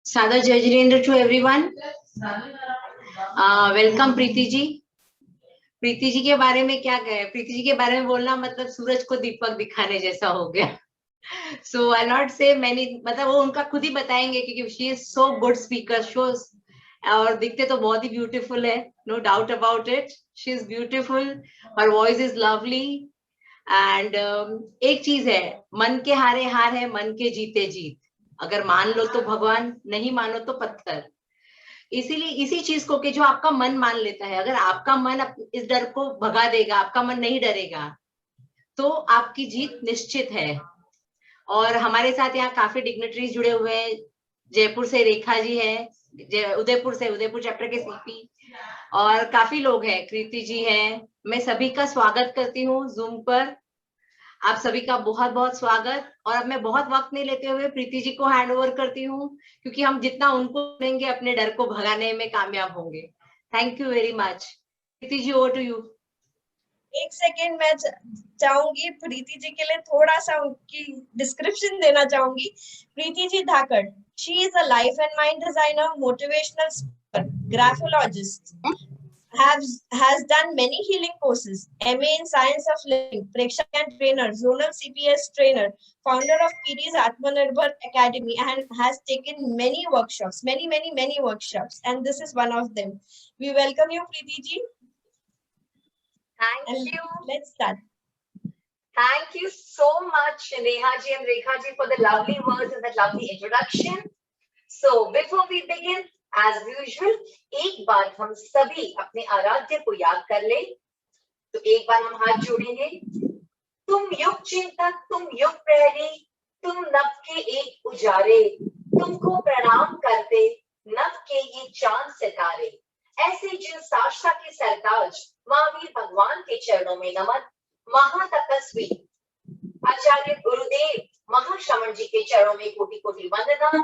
सादर जय Jinendra to everyone. Welcome Preeti ji. Preeti ji के बारे में क्या कहे, प्रीति जी के बारे में बोलना मतलब सूरज को दीपक दिखाने जैसा हो गया। सो आई नॉट से मैनी, मतलब वो उनका खुद ही बताएंगे क्योंकि she is so good speaker shows, और दिखते तो बहुत ही ब्यूटीफुल है, no doubt about it. She is beautiful, her voice is lovely and एक चीज है, मन के हारे हार है, मन के जीते जीत। अगर मान लो तो भगवान, नहीं मानो तो पत्थर। इसीलिए इसी चीज को कि जो आपका मन मान लेता है, अगर आपका मन इस डर को भगा देगा, आपका मन नहीं डरेगा, तो आपकी जीत निश्चित है। और हमारे साथ यहाँ काफी डिग्नेटरीज जुड़े हुए हैं। जयपुर से रेखा जी है, उदयपुर से, उदयपुर चैप्टर के सीपी, और काफी लोग हैं, कृति जी हैं। मैं सभी का स्वागत करती हूँ जूम पर। आप सभी का बहुत बहुत स्वागत। और अब मैं बहुत वक्त नहीं लेते हुए प्रीति जी को हैंड ओवर करती हूँ, क्योंकि हम जितना उनको देंगे अपने डर को भगाने में कामयाब होंगे। Thank you very much. Preeti ji, over to you. एक सेकेंड, मैं चाहूंगी प्रीति जी के लिए थोड़ा सा उनकी डिस्क्रिप्शन देना चाहूंगी। Preeti ji Dhakad, she is a life and mind designer, motivational speaker, graphologist, has done many healing courses, MA in Science of Living, Prekshakan trainer, zonal CPS trainer, founder of PD's Atmanirbhar Academy, and has taken many workshops, many workshops, and this is one of them. We welcome you, Preeti ji. Thank you. Let's start. Thank you so much, Neha ji and Rekha ji, for the lovely words and that lovely introduction. So, before we begin, as usual, एक बार हम सभी अपने आराध्य को याद कर ले। तो एक बार हम हाथ जोड़ेंगे। तुम युग चिंतक, तुम युग प्रहरी, तुम नभ के एक उजारे, तुमको प्रणाम करते नभ के ये चांद सितारे। ऐसे जिन साक्षात के सरताज महावीर भगवान के चरणों में नमन। महातपस्वी आचार्य गुरुदेव महाश्रमण जी के चरणों में कोटि कोटि वंदना।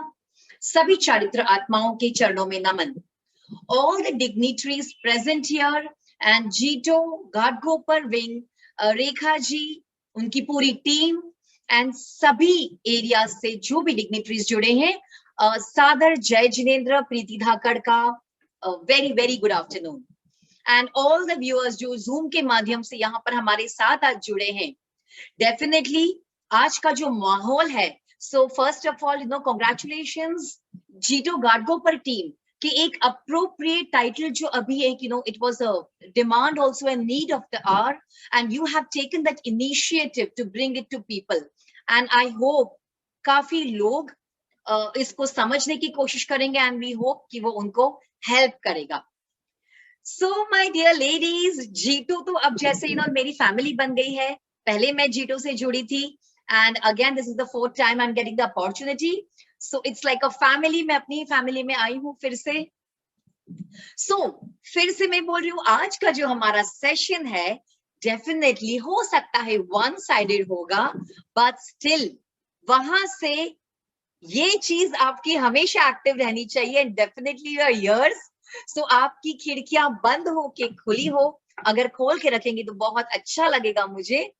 सभी चारित्र आत्माओं के चरणों में नमन। All the dignitaries present here and JITO, Ghatkopar wing, Rekha ji, उनकी पूरी टीम एंड सभी एरिया से जो भी डिग्नेटरीज जुड़े हैं, सादर जय जिनेंद्र प्रीति धाकड़ का very very good afternoon. And all the viewers जो जूम के माध्यम से यहाँ पर हमारे साथ आज जुड़े हैं। डेफिनेटली आज का जो माहौल है, so first of all congratulations JITO Ghatkopar team कि एक अप्रोप्रिएट टाइटल जो अभी एक it was a demand also and need of the hour, and you have taken that initiative to bring it to people, and I hope काफी लोग इसको समझने की कोशिश करेंगे, एंड वी होप कि वो उनको हेल्प करेगा। सो माय डियर लेडीज, जीटो तो अब जैसे मेरी फैमिली बन गई है। पहले मैं जीटो से जुड़ी थी, and again this is the fourth time I am getting the opportunity, so it's like a family. मैं अपनी फैमिली में आई हूँ फिर से। फिर से मैं बोल रही हूँ, आज का जो हमारा सेशन है डेफिनेटली हो सकता है वन साइडेड होगा, बट स्टिल वहां से ये चीज आपकी हमेशा एक्टिव रहनी चाहिए, एंड डेफिनेटली योर इयर्स, सो आपकी खिड़कियां बंद हो के खुली हो, अगर खोल के रखेंगे तो बहुत अच्छा लगेगा मुझे।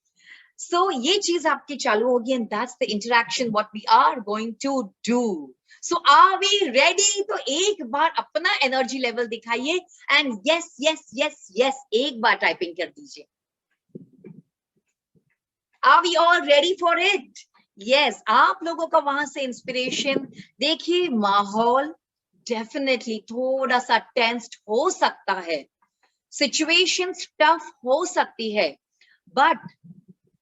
सो ये चीज आपकी चालू होगी, and that's the interaction what we are going to do. So are we ready? तो एक बार अपना एनर्जी लेवल दिखाइए, and yes yes yes yes एक बार टाइपिंग कर दीजिए। Are we all ready for it? Yes, आप लोगों का वहां से इंस्पिरेशन देखिए। माहौल डेफिनेटली थोड़ा सा टेंस्ड हो सकता है, सिचुएशंस टफ हो सकती है, but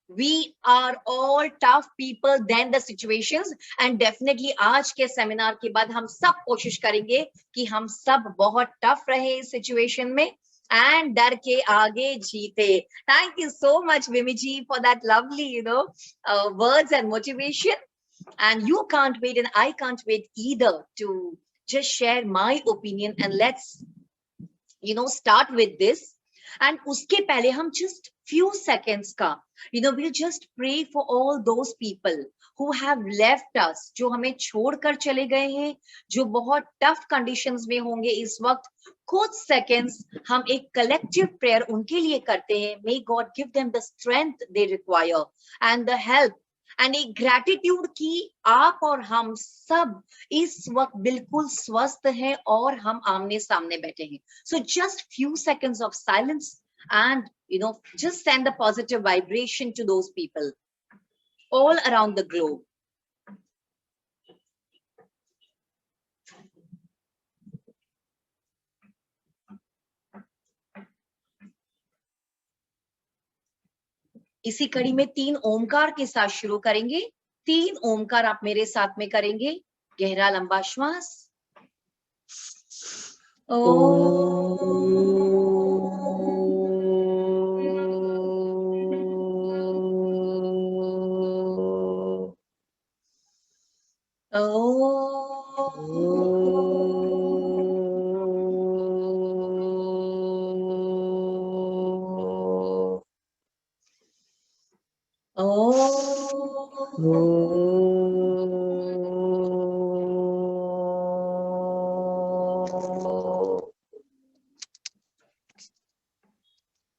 we are all tough people than the situations, and definitely आज के सेमिनार के बाद हम सब कोशिश करेंगे कि हम सब बहुत टफ रहे इस सिचुएशन में, एंड डर के आगे जीते। Thank you so much Vimi ji for that lovely words and motivation, and you can't wait and I can't wait either to just share my opinion, and let's start with this. And उसके पहले हम just few seconds का we'll just pray for all those people who have left us, जो हमें छोड़कर चले गए हैं, जो बहुत tough conditions में होंगे इस वक्त। कुछ seconds हम एक collective prayer उनके लिए करते हैं। May God give them the strength they require and the help and एक ग्रैटिट्यूड की आप और हम सब इस वक्त बिल्कुल स्वस्थ हैं और हम आमने सामने बैठे हैं. So just few seconds of silence and just send the positive vibration to those people all around the globe. इसी कड़ी में 3 ओमकार के साथ शुरू करेंगे. 3 ओमकार आप मेरे साथ में करेंगे. गहरा लंबा श्वास.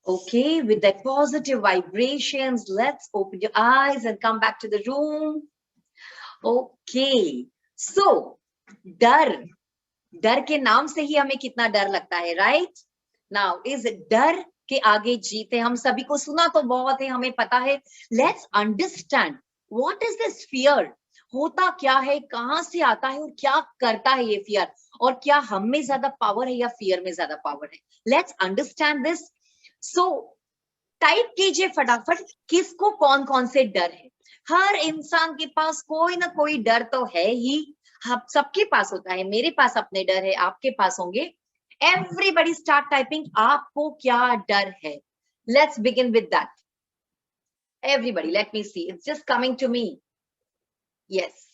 Okay, with that positive vibrations, let's open your eyes and come back to the room. Okay, so डर के नाम से ही हमें कितना डर लगता है, right? Now, इस डर के आगे जीते, हम सभी को सुना तो बहुत है, हमें पता है. Let's understand what is this fear? होता क्या है, कहां से आता है और क्या करता है ये फियर, और क्या हम में ज्यादा पावर है या फियर में ज्यादा पावर है. Let's understand this. So, type कीजिए फटाफट, किसको कौन कौन से डर है. हर इंसान के पास कोई ना कोई डर तो है ही. हम सबके पास होता है. मेरे पास अपने डर है, आपके पास होंगे. Everybody start typing. आपको क्या डर है? Let's begin with that. Everybody, let me see. It's just coming to me. Yes.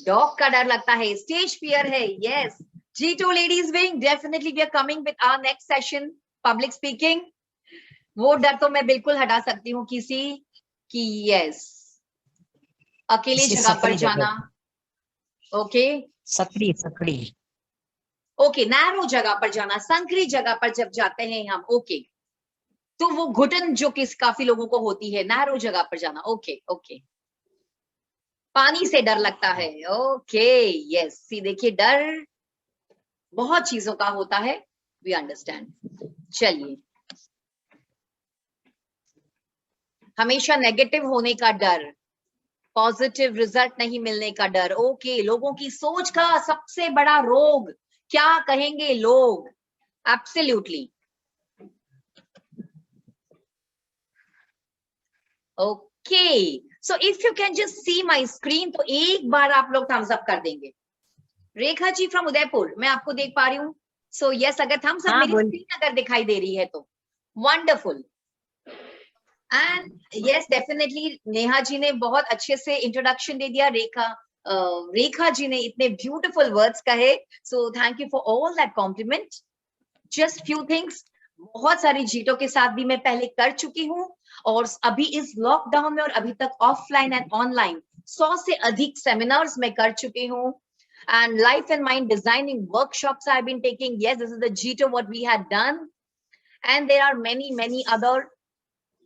Dog का डर लगता है. स्टेज फियर है. Yes. G2 ladies wing, definitely we are coming with our next session, public speaking. वो डर तो मैं बिल्कुल हटा सकती हूँ किसी की. Yes. अकेले जगह पर जाना. ओके. सकड़ी. ओके, नैरो जगह पर जाना, संकरी जगह पर जब जाते हैं हम. ओके, तो वो घुटन जो काफी लोगों को होती है, नैरो जगह पर जाना. Okay okay. पानी से डर लगता है. ओके. यस, सी देखिए, डर बहुत चीजों का होता है. We understand. चलिए, हमेशा नेगेटिव होने का डर, पॉजिटिव रिजल्ट नहीं मिलने का डर. ओके, लोगों की सोच का सबसे बड़ा रोग, क्या कहेंगे लोग. Absolutely. Okay, so if you can just see my screen, तो एक बार आप लोग थम्स अप कर देंगे. रेखा जी फ्रॉम उदयपुर, मैं आपको देख पा रही हूँ. सो यस, अगर थम्स अप मेरी स्क्रीन अगर दिखाई दे रही है तो wonderful. And yes, definitely Neha ji ने बहुत अच्छे से इंट्रोडक्शन दे दिया. रेखा जी ने इतने ब्यूटीफुल वर्ड्स कहे. So thank you for all that compliment. Just few things, बहुत सारी जीटों के साथ भी मैं पहले कर चुकी हूँ, और अभी इस लॉकडाउन में और अभी तक ऑफलाइन एंड ऑनलाइन 100 से अधिक सेमिनार्स में कर चुकी हूँ. And life and mind designing workshops I've been taking. Yes, this is the G2 what we had done. And there are many other.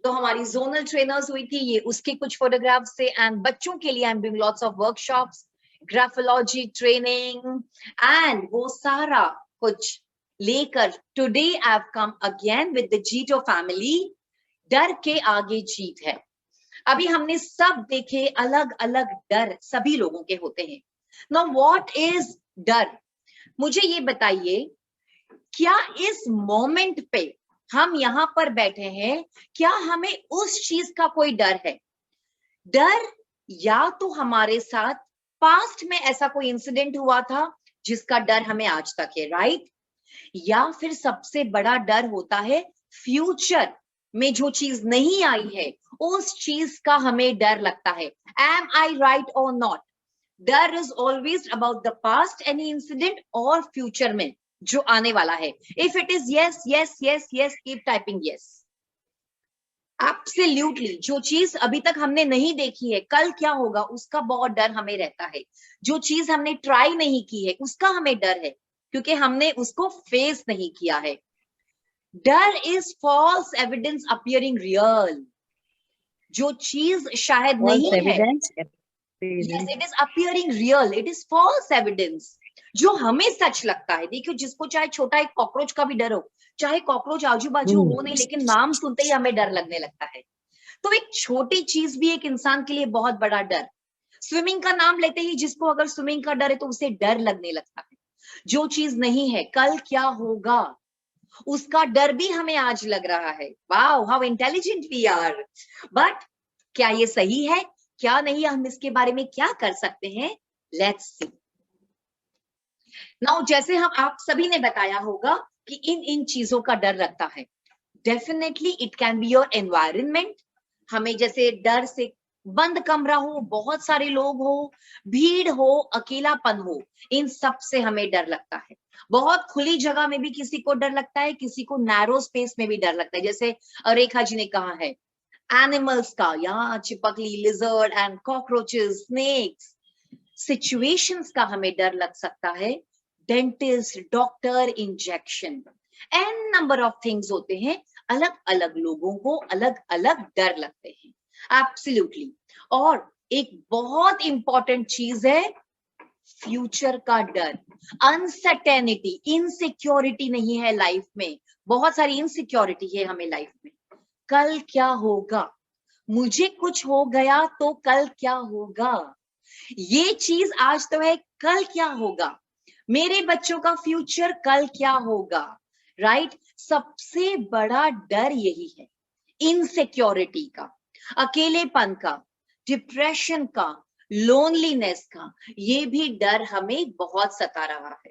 तो हमारी zonal trainers हुई थी, ये उसके कुछ photographs थे. And बच्चों के लिए I'm doing lots of workshops, graphology training, and वो सारा कुछ लेकर today I've come again with the G2 family. डर के आगे जीत है. अभी हमने सब देखे, अलग अलग डर सभी लोगों के होते हैं. Now what is डर? मुझे ये बताइए, क्या इस मोमेंट पे हम यहाँ पर बैठे हैं, क्या हमें उस चीज का कोई डर है? डर या तो हमारे साथ पास्ट में ऐसा कोई इंसिडेंट हुआ था जिसका डर हमें आज तक है, राइट? या फिर सबसे बड़ा डर होता है फ्यूचर में जो चीज नहीं आई है उस चीज का हमें डर लगता है. Am I right or not? डर is always about the past, any incident, और फ्यूचर में जो आने वाला है. If it is yes yes yes yes, keep typing yes. Absolutely. जो चीज अभी तक हमने नहीं देखी है, कल क्या होगा उसका बहुत डर हमें रहता है. जो चीज हमने ट्राई नहीं की है उसका हमें डर है, क्योंकि हमने उसको फेस नहीं किया है. डर is false evidence appearing real. जो चीज शायद नहीं है, yes, it is appearing real, it is false evidence, जो हमें सच लगता है। देखियो, जिसको चाहे छोटा एक कॉकरोच का भी डर हो, चाहे कॉकरोच आजू बाजू हो नहीं, लेकिन नाम सुनते ही हमें डर लगने लगता है। तो एक छोटी चीज भी एक इंसान के लिए बहुत बड़ा डर। स्विमिंग का नाम लेते ही जिसको अगर स्विमिंग का डर है तो उसे डर लगने लगता है। जो चीज नहीं है, कल क्या होगा, उसका डर भी हमें आज लग रहा है। Wow, how intelligent we are. But क्या ये सही है, क्या नहीं, हम इसके बारे में क्या कर सकते हैं? Let's see. नाउ, जैसे हम आप सभी ने बताया होगा कि इन चीजों का डर लगता है। Definitely it can be your environment. हमें जैसे डर से बंद कमरा हो, बहुत सारे लोग हो, भीड़ हो, अकेलापन हो, इन सब से हमें डर लगता है। बहुत खुली जगह में भी किसी को डर लगता है, किसी को नैरो स्पेस में भी डर लगता है। जैसे रेखा जी ने कहा है, एनिमल्स का, या चिपकली, lizard and cockroaches, snakes, situations का हमें डर लग सकता है। Dentist, doctor, injection, an number of things होते हैं। अलग अलग लोगों को अलग अलग डर लगते हैं। एब्सोल्युटली। और एक बहुत इंपॉर्टेंट चीज है फ्यूचर का डर, अनसर्टेनिटी, इनसिक्योरिटी नहीं है लाइफ में, बहुत सारी इनसिक्योरिटी है हमें लाइफ में। कल क्या होगा, मुझे कुछ हो गया तो कल क्या होगा, ये चीज आज तो है, कल क्या होगा, मेरे बच्चों का फ्यूचर कल क्या होगा, राइट? सबसे बड़ा डर यही है, इनसिक्योरिटी का, अकेलेपन का, डिप्रेशन का, लोनलीनेस का। ये भी डर हमें बहुत सता रहा है।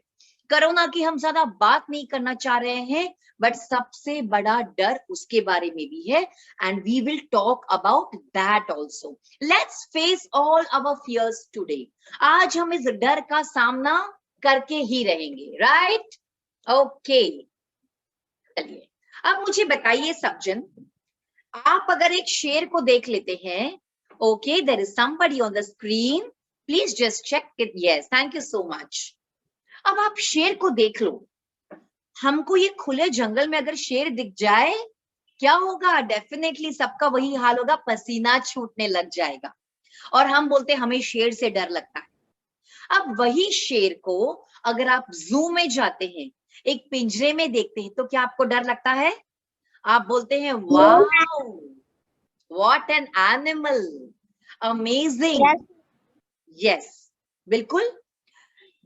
कोरोना की हम ज्यादा बात नहीं करना चाह रहे हैं, बट सबसे बड़ा डर उसके बारे में भी है, and we will talk about that also. Let's face all our fears today. आज हम इस डर का सामना करके ही रहेंगे, राइट? ओके, चलिए अब मुझे बताइए सज्जन, आप अगर एक शेर को देख लेते हैं, okay, there is somebody on the screen, please just check it. Yes, thank you so much. अब आप शेर को देख लो। हमको ये खुले जंगल में अगर शेर दिख जाए, क्या होगा? डेफिनेटली सबका वही हाल होगा, पसीना छूटने लग जाएगा, और हम बोलते हैं हमें शेर से डर लगता है। अब वही शेर को अगर आप जू में जाते हैं, एक पिंजरे में देखते हैं, तो क्या आपको डर लगता है? आप बोलते हैं wow, what an animal, amazing. Yes, बिल्कुल।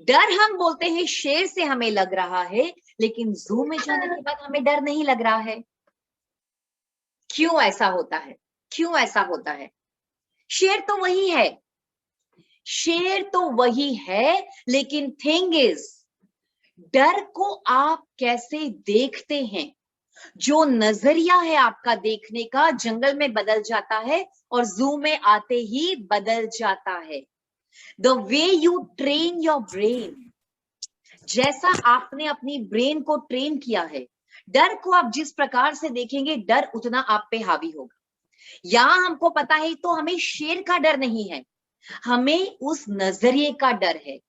डर हम बोलते हैं शेर से हमें लग रहा है, लेकिन जू में जाने के बाद हमें डर नहीं लग रहा है। क्यों ऐसा होता है? क्यों ऐसा होता है? शेर तो वही है, शेर तो वही है, लेकिन थिंग इज, डर को आप कैसे देखते हैं, जो नजरिया है आपका देखने का, जंगल में बदल जाता है और जू में आते ही बदल जाता है। The way you train your brain, जैसा आपने अपनी ब्रेन को ट्रेन किया है, डर को आप जिस प्रकार से देखेंगे, डर उतना आप पे हावी होगा। यहां हमको पता है तो हमें शेर का डर नहीं है, हमें उस नजरिए का डर है।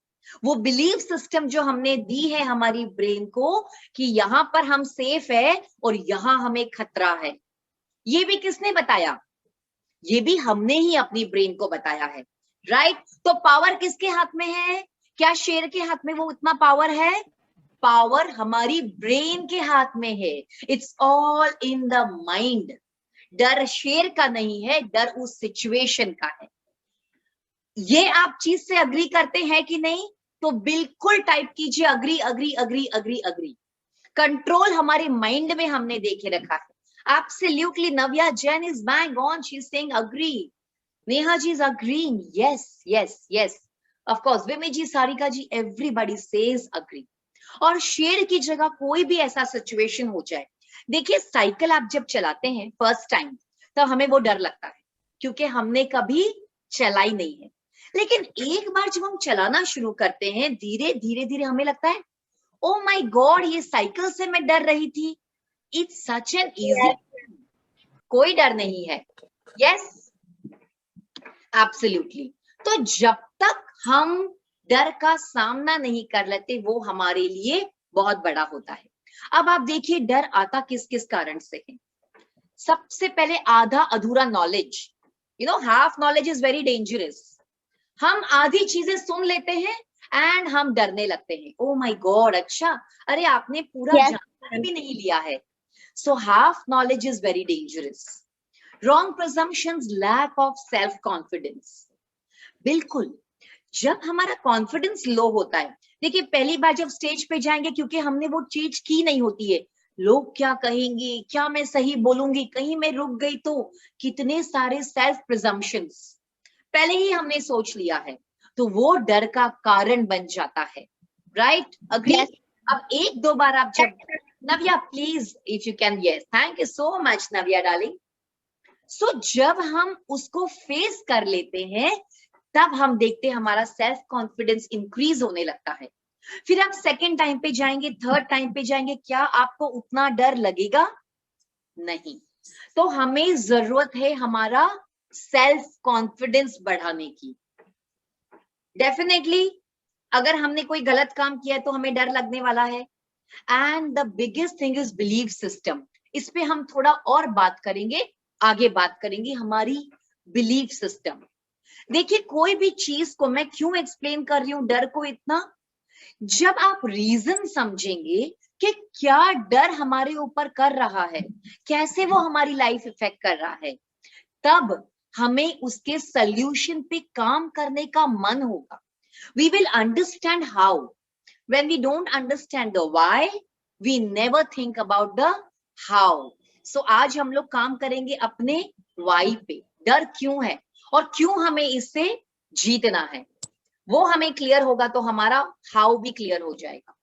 वो बिलीफ सिस्टम जो हमने दी है हमारी ब्रेन को कि यहां पर हम सेफ है और यहां हमें खतरा है। ये भी किसने बताया? ये भी हमने ही अपनी ब्रेन को बताया है, राइट? तो पावर किसके हाथ में है? क्या शेर के हाथ में वो इतना पावर है? पावर हमारी ब्रेन के हाथ में है। It's all in the mind. डर शेर का नहीं है, डर उस सिचुएशन का है। ये आप चीज से अग्री करते हैं कि नहीं? तो बिल्कुल टाइप कीजिए agree, agree, agree, agree, agree. Control हमारे माइंड में हमने देखे रखा है। Absolutely, Navya Jain is bang on. She's saying agree. Neha ji is agreeing. Yes, yes, yes. Of course, Vimi ji, Sarika ji, everybody says agree. और शेर की जगह कोई भी ऐसा सिचुएशन हो जाए, देखिए साइकिल आप जब चलाते हैं फर्स्ट टाइम, तो हमें वो डर लगता है क्योंकि हमने कभी चलाई नहीं है। लेकिन एक बार जब हम चलाना शुरू करते हैं, धीरे धीरे धीरे हमें लगता है ओ माय गॉड, ये साइकिल से मैं डर रही थी। इट्स सच एन इजी, कोई डर नहीं है। Yes, absolutely. तो जब तक हम डर का सामना नहीं कर लेते, वो हमारे लिए बहुत बड़ा होता है। अब आप देखिए डर आता किस किस कारण से है। सबसे पहले आधा अधूरा knowledge, half knowledge is very dangerous. हम आधी चीजें सुन लेते हैं एंड हम डरने लगते हैं, ओ माय गॉड, अच्छा, अरे आपने पूरा जानकारी भी नहीं लिया है। So half knowledge is very dangerous. Wrong presumptions, lack of self confidence. बिल्कुल, जब हमारा कॉन्फिडेंस लो होता है, देखिए पहली बार जब स्टेज पे जाएंगे, क्योंकि हमने वो चीज की नहीं होती है, लोग क्या कहेंगे, क्या मैं सही बोलूंगी, कहीं मैं रुक गई तो, कितने सारे सेल्फ प्रिजम्पशंस पहले ही हमने सोच लिया है, तो वो डर का कारण बन जाता है। Right, agree? अब एक दो बार आप जब, Navya please if you can, yes, thank you so much Navya darling. So जब हम उसको फेस कर लेते हैं, तब हम देखते हैं हमारा सेल्फ कॉन्फिडेंस इंक्रीज होने लगता है। फिर आप सेकेंड टाइम पे जाएंगे, थर्ड टाइम पे जाएंगे, क्या आपको उतना डर लगेगा? नहीं। तो हमें जरूरत है हमारा सेल्फ कॉन्फिडेंस बढ़ाने की। डेफिनेटली अगर हमने कोई गलत काम किया है तो हमें डर लगने वाला है। And the biggest thing is belief system. इस पे हम थोड़ा और बात करेंगे, आगे बात करेंगे हमारी बिलीफ सिस्टम। देखिए कोई भी चीज को मैं क्यों एक्सप्लेन कर रही हूं डर को इतना, जब आप रीजन समझेंगे कि क्या डर हमारे ऊपर कर रहा है, कैसे वो हमारी लाइफ इफेक्ट कर रहा है, तब हमें उसके सॉल्यूशन पे काम करने का मन होगा। We will understand how. When we don't understand the why, we never think about the how. So आज हम लोग काम करेंगे अपने व्हाई पे, डर क्यों है और क्यों हमें इससे जीतना है, वो हमें क्लियर होगा तो हमारा हाउ भी क्लियर हो जाएगा।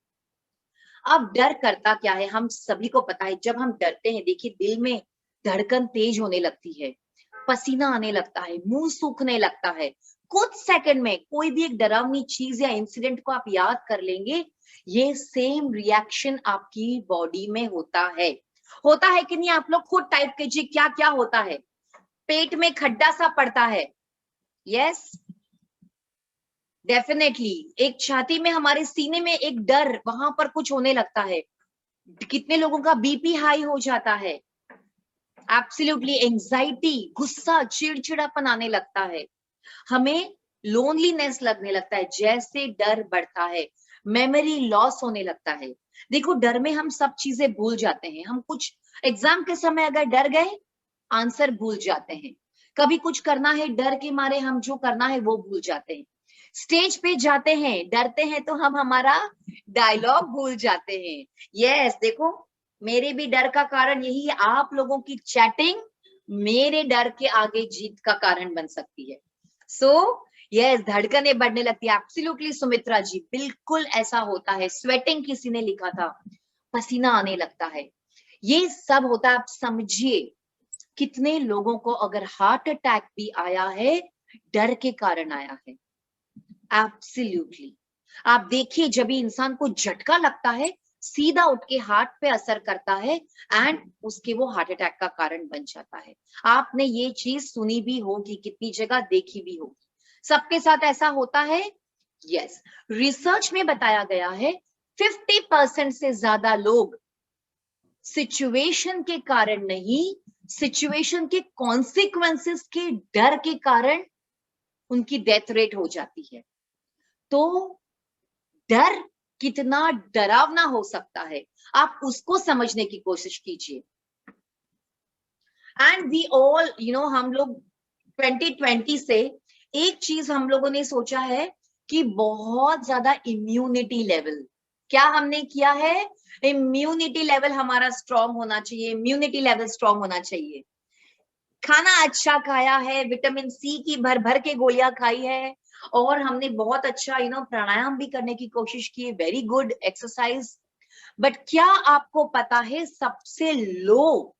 अब डर करता क्या है, हम सभी को पता है, जब हम डरते हैं देखिए दिल में धड़कन तेज होने लगती है, पसीना आने लगता है, मुंह सूखने लगता है। कुछ सेकंड में कोई भी एक डरावनी चीज या इंसिडेंट को आप याद कर लेंगे, ये सेम रिएक्शन आपकी बॉडी में होता है कि नहीं? आप लोग खुद टाइप कीजिए क्या क्या होता है। पेट में खड्डा सा पड़ता है, यस डेफिनेटली। एक छाती में, हमारे सीने में एक डर, वहां पर कुछ होने लगता है। कितने लोगों का बीपी हाई हो जाता है, एब्सोल्युटली, एंजाइटी, गुस्सा, चिड़चिड़ापन आने लगता है, हमें लोनलीनेस लगने लगता है जैसे डर बढ़ता है, मेमोरी लॉस होने लगता है। देखो डर में हम सब चीजें भूल जाते हैं। हम कुछ एग्जाम के समय अगर डर गए, आंसर भूल जाते हैं। कभी कुछ करना है, डर के मारे हम जो करना है वो भूल जाते हैं। स्टेज पे जाते हैं, डरते हैं तो हम हमारा डायलॉग भूल जाते हैं। यस देखो, मेरे भी डर का कारण यही है, आप लोगों की चैटिंग मेरे डर के आगे जीत का कारण बन सकती है। सो यस, धड़कने बढ़ने लगती है। एब्सोल्युटली सुमित्रा जी, बिल्कुल ऐसा होता है। स्वेटिंग किसी ने लिखा था, पसीना आने लगता है, ये सब होता है। आप समझिए कितने लोगों को अगर हार्ट अटैक भी आया है, डर के कारण आया है। एब्सोल्युटली, आप देखिए जब भी इंसान को झटका लगता है, सीधा उठ के हार्ट पे असर करता है एंड उसके वो हार्ट अटैक का कारण बन जाता है। आपने ये चीज सुनी भी होगी, कितनी जगह देखी भी होगी। सबके साथ ऐसा होता है? यस, रिसर्च में बताया गया है 50% से ज्यादा लोग सिचुएशन के कारण नहीं, सिचुएशन के कॉन्सिक्वेंसेस के डर के कारण उनकी डेथ रेट हो जाती है। तो डर कितना डरावना हो सकता है, आप उसको समझने की कोशिश कीजिए। एंड वी ऑल हम लोग 2020 से एक चीज हम लोगों ने सोचा है कि बहुत ज्यादा इम्यूनिटी लेवल, क्या हमने किया है? इम्यूनिटी लेवल हमारा स्ट्रांग होना चाहिए, इम्यूनिटी लेवल स्ट्रांग होना चाहिए। खाना अच्छा खाया है, विटामिन सी की भर भर के गोलियां खाई है, और हमने बहुत अच्छा प्राणायाम भी करने की कोशिश की है, वेरी गुड एक्सरसाइज। बट क्या आपको पता है सबसे लो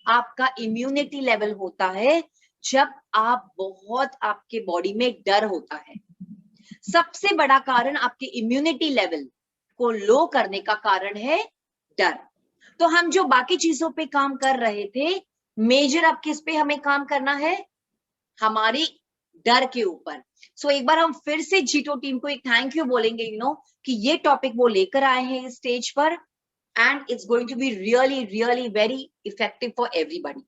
आपका इम्यूनिटी लेवल होता है जब आपके बॉडी में डर होता है। सबसे बड़ा कारण आपके इम्यूनिटी लेवल को लो करने का कारण है डर। तो हम जो बाकी चीजों पे काम कर रहे थे, मेजर अब किस पे हमें काम करना है? हमारी डर के ऊपर। सो एक बार हम फिर से जीटो टीम को एक थैंक यू बोलेंगे कि ये टॉपिक वो लेकर आए हैं स्टेज पर, and it's going to be really very effective for everybody.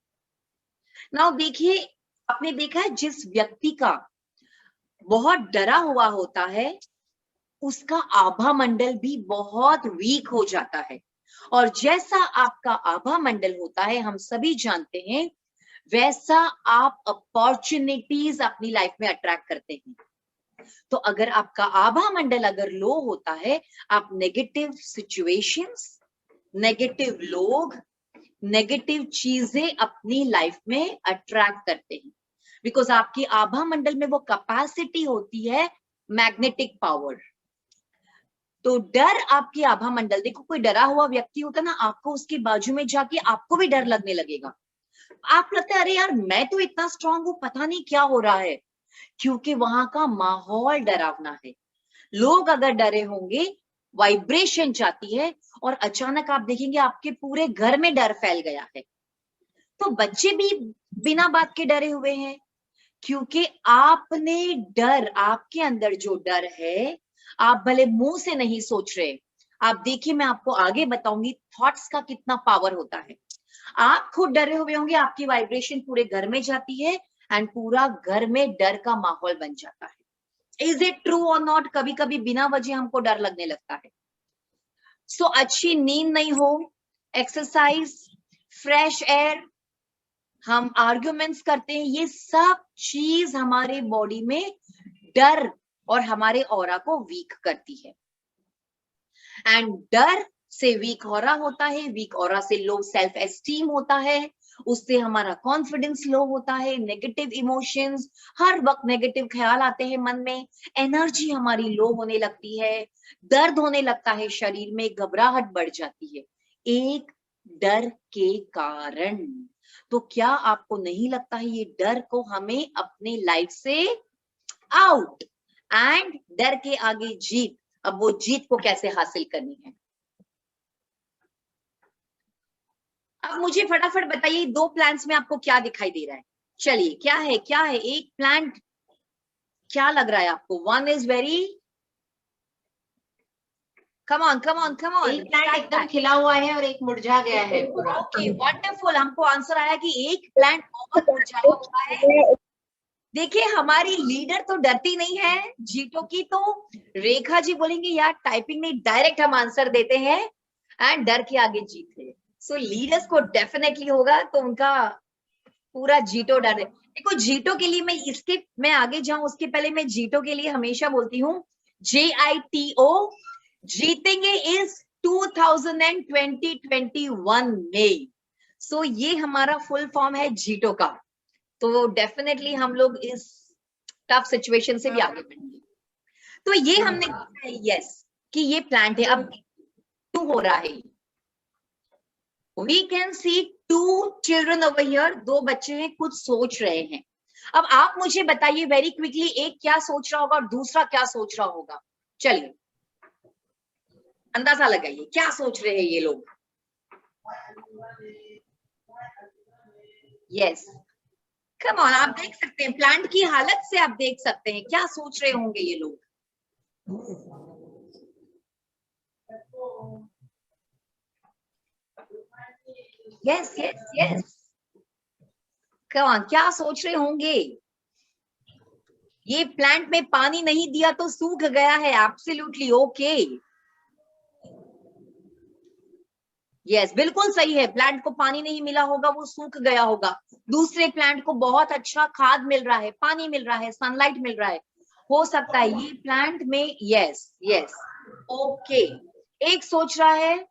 Now देखिए, आपने देखा है जिस व्यक्ति का बहुत डरा हुआ होता है उसका आभा मंडल भी बहुत वीक हो जाता है, और जैसा आपका आभा मंडल होता है हम सभी जानते हैं, वैसा आप अपॉर्चुनिटीज अपनी लाइफ में अट्रैक्ट करते हैं। तो अगर आपका आभा मंडल अगर लो होता है, आप नेगेटिव सिचुएशंस, नेगेटिव लोग, नेगेटिव चीजें अपनी लाइफ में अट्रैक्ट करते हैं, बिकॉज आपकी आभा मंडल में वो कैपेसिटी होती है मैग्नेटिक पावर। तो डर आपकी आभा मंडल, देखो कोई डरा हुआ व्यक्ति होता ना, आपको उसके बाजू में जाके आपको भी डर लगने लगेगा। आप लगता है अरे यार मैं तो इतना स्ट्रांग हूं, पता नहीं क्या हो रहा है, क्योंकि वहां का माहौल डरावना है। लोग अगर डरे होंगे, वाइब्रेशन जाती है और अचानक आप देखेंगे आपके पूरे घर में डर फैल गया है। तो बच्चे भी बिना बात के डरे हुए हैं, क्योंकि आपने डर, आपके अंदर जो डर है, आप भले मुंह से नहीं सोच रहे, आप देखिए मैं आपको आगे बताऊंगी थॉट्स का कितना पावर होता है। आप खुद डरे हुए होंगे, आपकी वाइब्रेशन पूरे घर में जाती है एंड पूरा घर में डर का माहौल बन जाता है। इज इट ट्रू और नॉट? कभी कभी बिना वजह हमको डर लगने लगता है। सो अच्छी नींद नहीं हो, एक्सरसाइज, फ्रेश एयर, हम आर्ग्यूमेंट्स करते हैं, ये सब चीज हमारे बॉडी में डर और हमारे ऑरा को वीक करती है। एंड डर से वीक ऑरा होता है, वीक ऑरा से लो सेल्फ एस्टीम होता है, उससे हमारा कॉन्फिडेंस लो होता है, नेगेटिव इमोशंस, हर वक्त नेगेटिव ख्याल आते हैं मन में, एनर्जी हमारी लो होने लगती है, दर्द होने लगता है शरीर में, घबराहट बढ़ जाती है, एक डर के कारण। तो क्या आपको नहीं लगता है ये डर को हमें अपने लाइफ से आउट, एंड डर के आगे जीत, अब वो जीत को कैसे हासिल करनी है? अब मुझे फटाफट बताइए, दो प्लांट्स में आपको क्या दिखाई दे रहा है? चलिए क्या है, क्या है? एक प्लांट क्या लग रहा है आपको? One is very, come on come on come on. एक प्लांट एकदम खिला हुआ है और एक मुरझा गया है पूरा। ओके वंडरफुल, हमको आंसर आया कि एक प्लांट बहुत मुरझाया हुआ है। देखिए हमारी लीडर तो डरती नहीं है जीतो की, तो रेखा जी बोलेंगे यार टाइपिंग नहीं, डायरेक्ट हम आंसर देते हैं एंड डर के आगे जीत है। सो लीडर्स को डेफिनेटली होगा, तो उनका पूरा जीतो डर है। देखो जीतो के लिए मैं आगे जाऊं उसके पहले मैं जीतो के लिए हमेशा बोलती हूँ JITO, जीतेंगे इस 2021 में। सो ये हमारा फुल फॉर्म है जीतो का। तो डेफिनेटली हम लोग इस टफ सिचुएशन से भी आगे बढ़ेंगे। तो ये हमने देखा है यस कि ये प्लांट है। अब क्यों हो रहा है? We can see 2 children over here, 2 बच्चे हैं, कुछ सोच रहे हैं। अब आप मुझे बताइए वेरी क्विकली, एक क्या सोच रहा होगा और दूसरा क्या सोच रहा होगा? चलिए अंदाजा लगाइए क्या सोच रहे हैं ये लोग। यस कम ऑन, आप देख सकते हैं प्लांट की हालत से, आप देख सकते हैं क्या सोच रहे होंगे ये लोग। Yes yes yes come on, क्या सोच रहे होंगे? ये प्लांट में पानी नहीं दिया तो सूख गया है, एब्सोल्युटली ओके। यस बिल्कुल सही है, प्लांट को पानी नहीं मिला होगा, वो सूख गया होगा। दूसरे प्लांट को बहुत अच्छा खाद मिल रहा है, पानी मिल रहा है, सनलाइट मिल रहा है, हो सकता है ये प्लांट में। यस यस ओके, एक सोच रहा है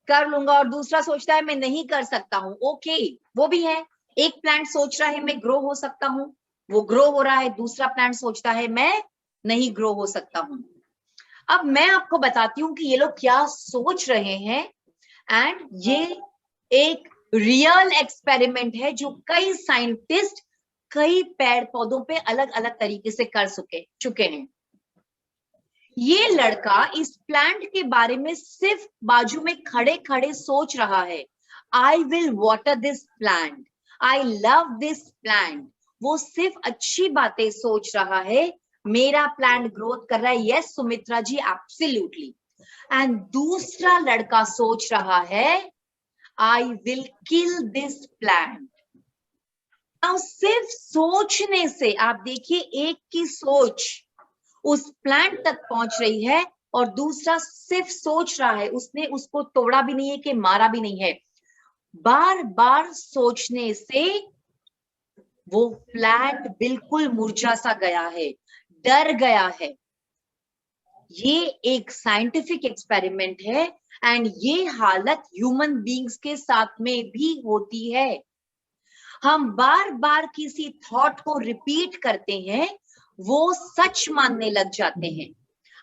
कर लूंगा और दूसरा सोचता है मैं नहीं कर सकता हूँ, ओके वो भी है। एक प्लांट सोच रहा है मैं ग्रो हो सकता हूँ, वो ग्रो हो रहा है, दूसरा प्लांट सोचता है मैं नहीं ग्रो हो सकता हूँ। अब मैं आपको बताती हूँ कि ये लोग क्या सोच रहे हैं, एंड ये एक रियल एक्सपेरिमेंट है जो कई साइंटिस्ट कई पेड़ पौधों पे अलग अलग तरीके से कर चुके हैं। ये लड़का इस प्लांट के बारे में सिर्फ बाजू में खड़े खड़े सोच रहा है, I will water this plant, I love this plant. वो सिर्फ अच्छी बातें सोच रहा है, मेरा प्लांट ग्रोथ कर रहा है। Yes Sumitra ji absolutely, and दूसरा लड़का सोच रहा है I will kill this plant. अब सिर्फ सोचने से आप देखिए, एक की सोच उस प्लांट तक पहुंच रही है और दूसरा सिर्फ सोच रहा है, उसने उसको तोड़ा भी नहीं है कि मारा भी नहीं है। बार बार सोचने से वो प्लांट बिल्कुल मुरझा सा गया है, डर गया है। ये एक साइंटिफिक एक्सपेरिमेंट है एंड ये हालत ह्यूमन बीइंग्स के साथ में भी होती है। हम बार बार किसी थॉट को रिपीट करते हैं, वो सच मानने लग जाते हैं।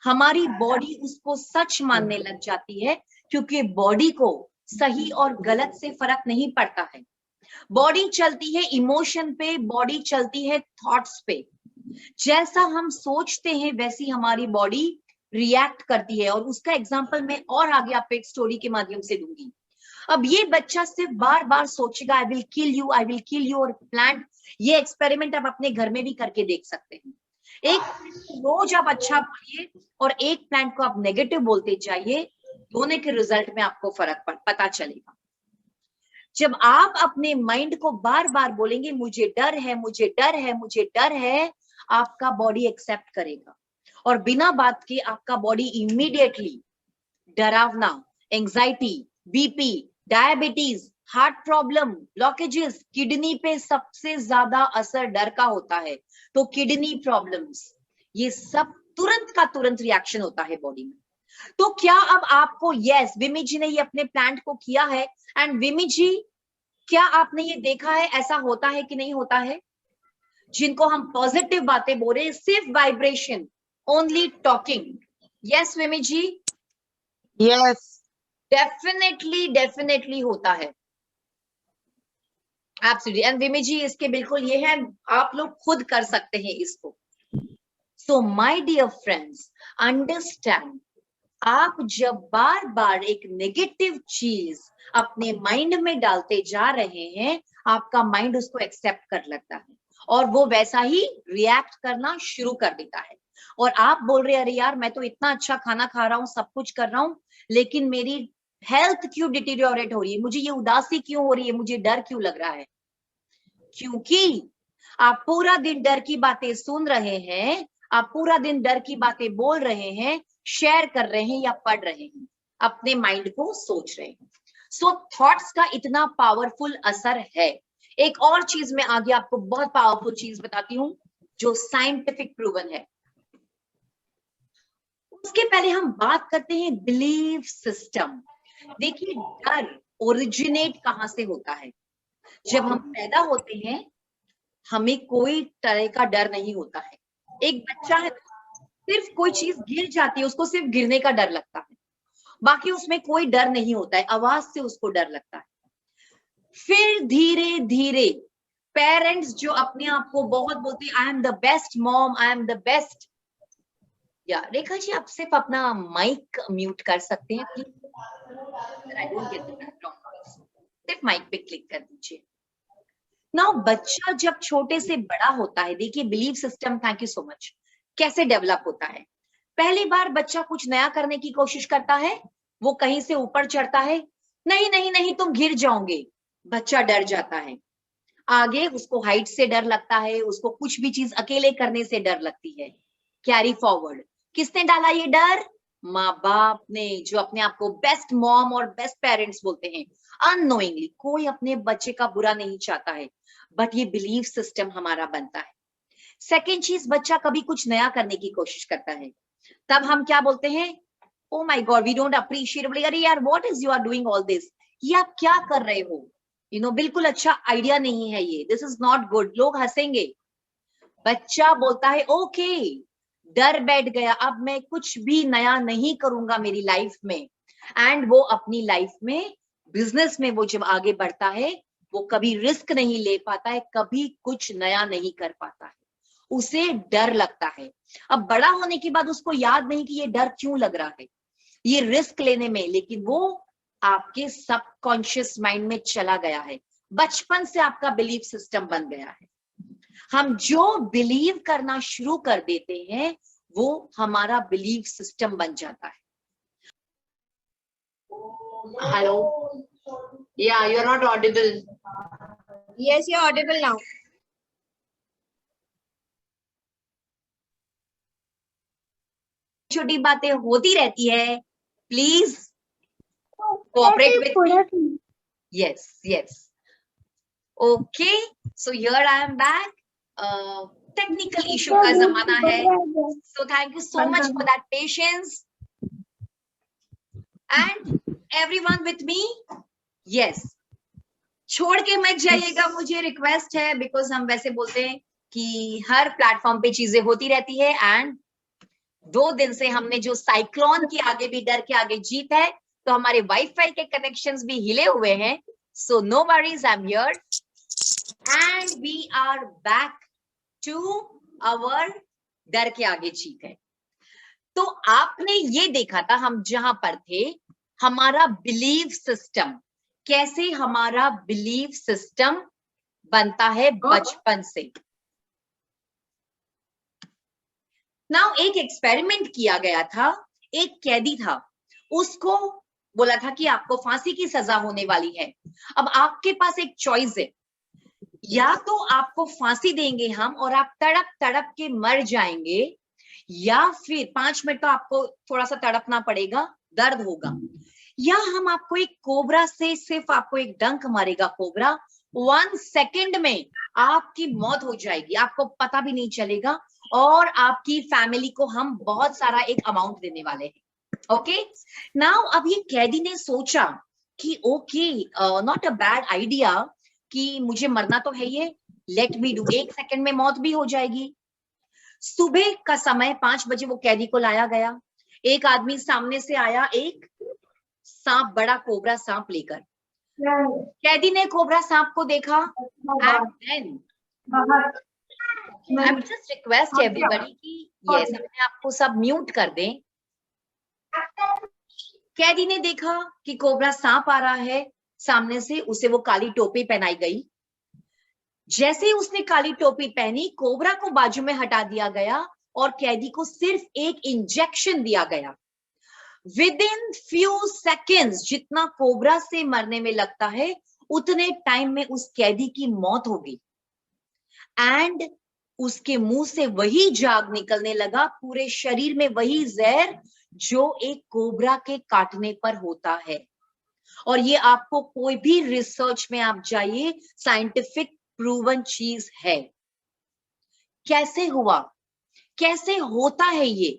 हमारी बॉडी उसको सच मानने लग जाती है, क्योंकि बॉडी को सही और गलत से फर्क नहीं पड़ता है। बॉडी चलती है इमोशन पे, बॉडी चलती है थॉट्स पे। जैसा हम सोचते हैं वैसी हमारी बॉडी रिएक्ट करती है। और उसका एग्जांपल मैं और आगे आपको एक स्टोरी के माध्यम से दूंगी। अब ये बच्चा सिर्फ बार बार सोचेगा आई will kill you, I will kill you, और प्लांट, ये एक्सपेरिमेंट आप अपने घर में भी करके देख सकते हैं। एक रोज आप अच्छा बोलिए और एक प्लांट को आप नेगेटिव बोलते जाइए, दोनों के रिजल्ट में आपको फर्क पता चलेगा। जब आप अपने माइंड को बार बार बोलेंगे मुझे डर है, मुझे डर है, मुझे डर है, आपका बॉडी एक्सेप्ट करेगा और बिना बात के आपका बॉडी इमीडिएटली डरावना, anxiety, BP, diabetes, heart problem, blockages, kidney पे सबसे ज्यादा असर डर का होता है, तो किडनी प्रॉब्लम्स, ये सब तुरंत का तुरंत रिएक्शन होता है बॉडी में। तो क्या अब आपको, यस विमी जी ने ये अपने प्लांट को किया है, एंड विमी जी क्या आपने ये देखा है ऐसा होता है कि नहीं होता है? जिनको हम पॉजिटिव बातें बोल रहे हैं, सिर्फ वाइब्रेशन, ओनली टॉकिंग। यस विमी जी? यस, डेफिनेटली होता है, एब्सोल्युटली। एंड विमी जी इसके बिल्कुल ये है, आप लोग खुद कर सकते हैं इसको। So my dear friends, understand, आप जब बार बार एक नेगेटिव चीज अपने माइंड में डालते जा रहे हैं, आपका माइंड उसको एक्सेप्ट कर लगता है और वो वैसा ही रिएक्ट करना शुरू कर देता है। और आप बोल रहे हैं अरे यार मैं तो इतना अच्छा खाना खा रहा हूँ, सब कुछ कर रहा हूँ, लेकिन मेरी हेल्थ क्यों डिटीरियोरेट हो रही है, मुझे ये उदासी क्यों हो रही है, मुझे डर क्यों लग रहा है? क्योंकि आप पूरा दिन डर की बातें सुन रहे हैं, आप पूरा दिन डर की बातें बोल रहे हैं, शेयर कर रहे हैं या पढ़ रहे हैं, अपने माइंड को सोच रहे हैं। सो थॉट्स का इतना पावरफुल असर है। एक और चीज मैं आगे आपको बहुत पावरफुल चीज बताती हूँ जो साइंटिफिक प्रूवन है। उसके पहले हम बात करते हैं बिलीफ सिस्टम। देखिए डर ओरिजिनेट कहां से होता है? जब हम पैदा होते हैं हमें कोई तरह का डर नहीं होता है। एक बच्चा है, सिर्फ कोई चीज गिर जाती है उसको सिर्फ गिरने का डर लगता है, बाकी उसमें कोई डर नहीं होता है, आवाज से उसको डर लगता है। फिर धीरे धीरे पेरेंट्स जो अपने आप को बहुत बोलते हैं I am the best mom, I am the best, या रेखा जी आप सिर्फ अपना माइक म्यूट कर सकते हैं प्लीज, सिर्फ माइक पे क्लिक कर दीजिए। नाउ बच्चा जब छोटे से बड़ा होता है, देखिए belief system, thank you so much, कैसे डेवलप होता है। पहली बार बच्चा कुछ नया करने की कोशिश करता है, वो कहीं से ऊपर चढ़ता है, नहीं नहीं नहीं तुम गिर जाओगे, बच्चा डर जाता है। आगे उसको हाइट से डर लगता है, उसको कुछ भी चीज अकेले करने से डर लगती है। कैरी फॉरवर्ड, किसने डाला ये डर? माँ बाप ने, जो अपने आप को बेस्ट मॉम और बेस्ट पेरेंट्स बोलते हैं। अननोइंगली, कोई अपने बच्चे का बुरा नहीं चाहता है, बट ये बिलीफ सिस्टम हमारा बनता है। सेकेंड चीज, बच्चा कभी कुछ नया करने की कोशिश करता है, तब हम क्या बोलते हैं? Oh my god we don't appreciate, बोलेगा अरे यार what is you are doing all this, ये आप क्या कर रहे हो, यू नो बिल्कुल अच्छा आइडिया नहीं है ये, दिस इज नॉट गुड, लोग हंसेंगे। बच्चा बोलता है ओके, डर बैठ गया, अब मैं कुछ भी नया नहीं करूंगा मेरी लाइफ में। एंड वो अपनी लाइफ में, बिजनेस में वो जब आगे बढ़ता है, वो कभी रिस्क नहीं ले पाता है, कभी कुछ नया नहीं कर पाता है, उसे डर लगता है। अब बड़ा होने के बाद उसको याद नहीं कि ये डर क्यों लग रहा है, ये रिस्क लेने में, लेकिन वो आपके सबकॉन्शियस माइंड में चला गया है, बचपन से आपका बिलीफ सिस्टम बन गया है। हम जो बिलीव करना शुरू कर देते हैं वो हमारा बिलीफ सिस्टम बन जाता है। Hello. Yeah, you're not audible. Yes, you're audible now. छोटी बातें होती रहती है, please cooperate with yes yes okay so here I am back technical issue का जमाना है, so thank you so much for that patience and everyone with me yes छोड़ के मत जाइएगा, मुझे रिक्वेस्ट है, बिकॉज हम वैसे बोलते हैं कि हर प्लेटफॉर्म पे चीजें होती रहती है एंड 2 दिन से हमने जो साइक्लोन के आगे भी डर के आगे जीत है, तो हमारे वाईफाई के कनेक्शंस भी हिले हुए हैं, so no worries, I am here and we are back to our डर के आगे जीत है। तो आपने ये देखा था हम जहां पर थे, हमारा बिलीव सिस्टम, कैसे हमारा बिलीव सिस्टम बनता है बचपन से। नाउ एक एक्सपेरिमेंट किया गया था, एक कैदी था, उसको बोला था कि आपको फांसी की सजा होने वाली है। अब आपके पास एक चॉइस है, या तो आपको फांसी देंगे हम और आप तड़प तड़प के मर जाएंगे, या फिर 5 मिनट तो आपको थोड़ा सा तड़पना पड़ेगा, दर्द होगा, या हम आपको एक कोबरा से सिर्फ आपको एक डंक मारेगा कोबरा, 1 सेकेंड में आपकी मौत हो जाएगी, आपको पता भी नहीं चलेगा, और आपकी फैमिली को हम बहुत सारा एक अमाउंट देने वाले हैं। ओके नाउ अब ये कैदी ने सोचा कि okay not a bad idea, कि मुझे मरना तो है ये, लेट मी डू, 1 सेकेंड में मौत भी हो जाएगी। सुबह का समय 5 बजे वो कैदी को लाया गया, एक आदमी सामने से आया एक सांप, बड़ा कोबरा सांप लेकर। कैदी ने कोबरा सांप को देखा and then I just request everybody कि यस अपने आप को सब म्यूट कर दें। कैदी ने देखा कि कोबरा सांप आ रहा है सामने से, उसे वो काली टोपी पहनाई गई। जैसे ही उसने काली टोपी पहनी, कोबरा को बाजू में हटा दिया गया और कैदी को सिर्फ एक इंजेक्शन दिया गया। विद इन फ्यू सेकेंड्स, जितना कोबरा से मरने में लगता है उतने टाइम में उस कैदी की मौत हो गई एंड उसके मुंह से वही जाग निकलने लगा, पूरे शरीर में वही जहर जो एक कोबरा के काटने पर होता है। और ये आपको कोई भी रिसर्च में आप जाइए, साइंटिफिक प्रूवन चीज है। कैसे हुआ, कैसे होता है ये?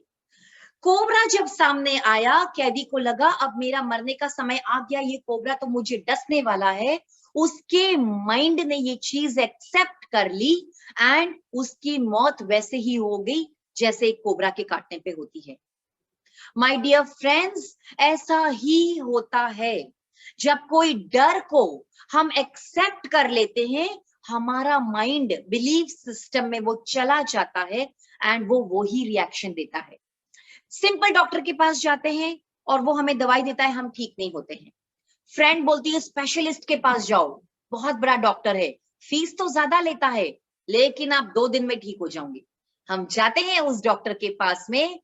कोबरा जब सामने आया, कैदी को लगा अब मेरा मरने का समय आ गया, ये कोबरा तो मुझे डसने वाला है। उसके माइंड ने ये चीज एक्सेप्ट कर ली एंड उसकी मौत वैसे ही हो गई जैसे एक कोबरा के काटने पे होती है। माय डियर फ्रेंड्स, ऐसा ही होता है जब कोई डर को हम एक्सेप्ट कर लेते हैं, हमारा माइंड बिलीफ सिस्टम में वो चला जाता है एंड वो वही रिएक्शन देता है। सिंपल डॉक्टर के पास जाते हैं और वो हमें दवाई देता है, हम ठीक नहीं होते हैं। फ्रेंड बोलती है स्पेशलिस्ट के पास जाओ, बहुत बड़ा डॉक्टर है, फीस तो ज्यादा लेता है लेकिन आप 2 दिन में ठीक हो जाओगे। हम जाते हैं उस डॉक्टर के पास में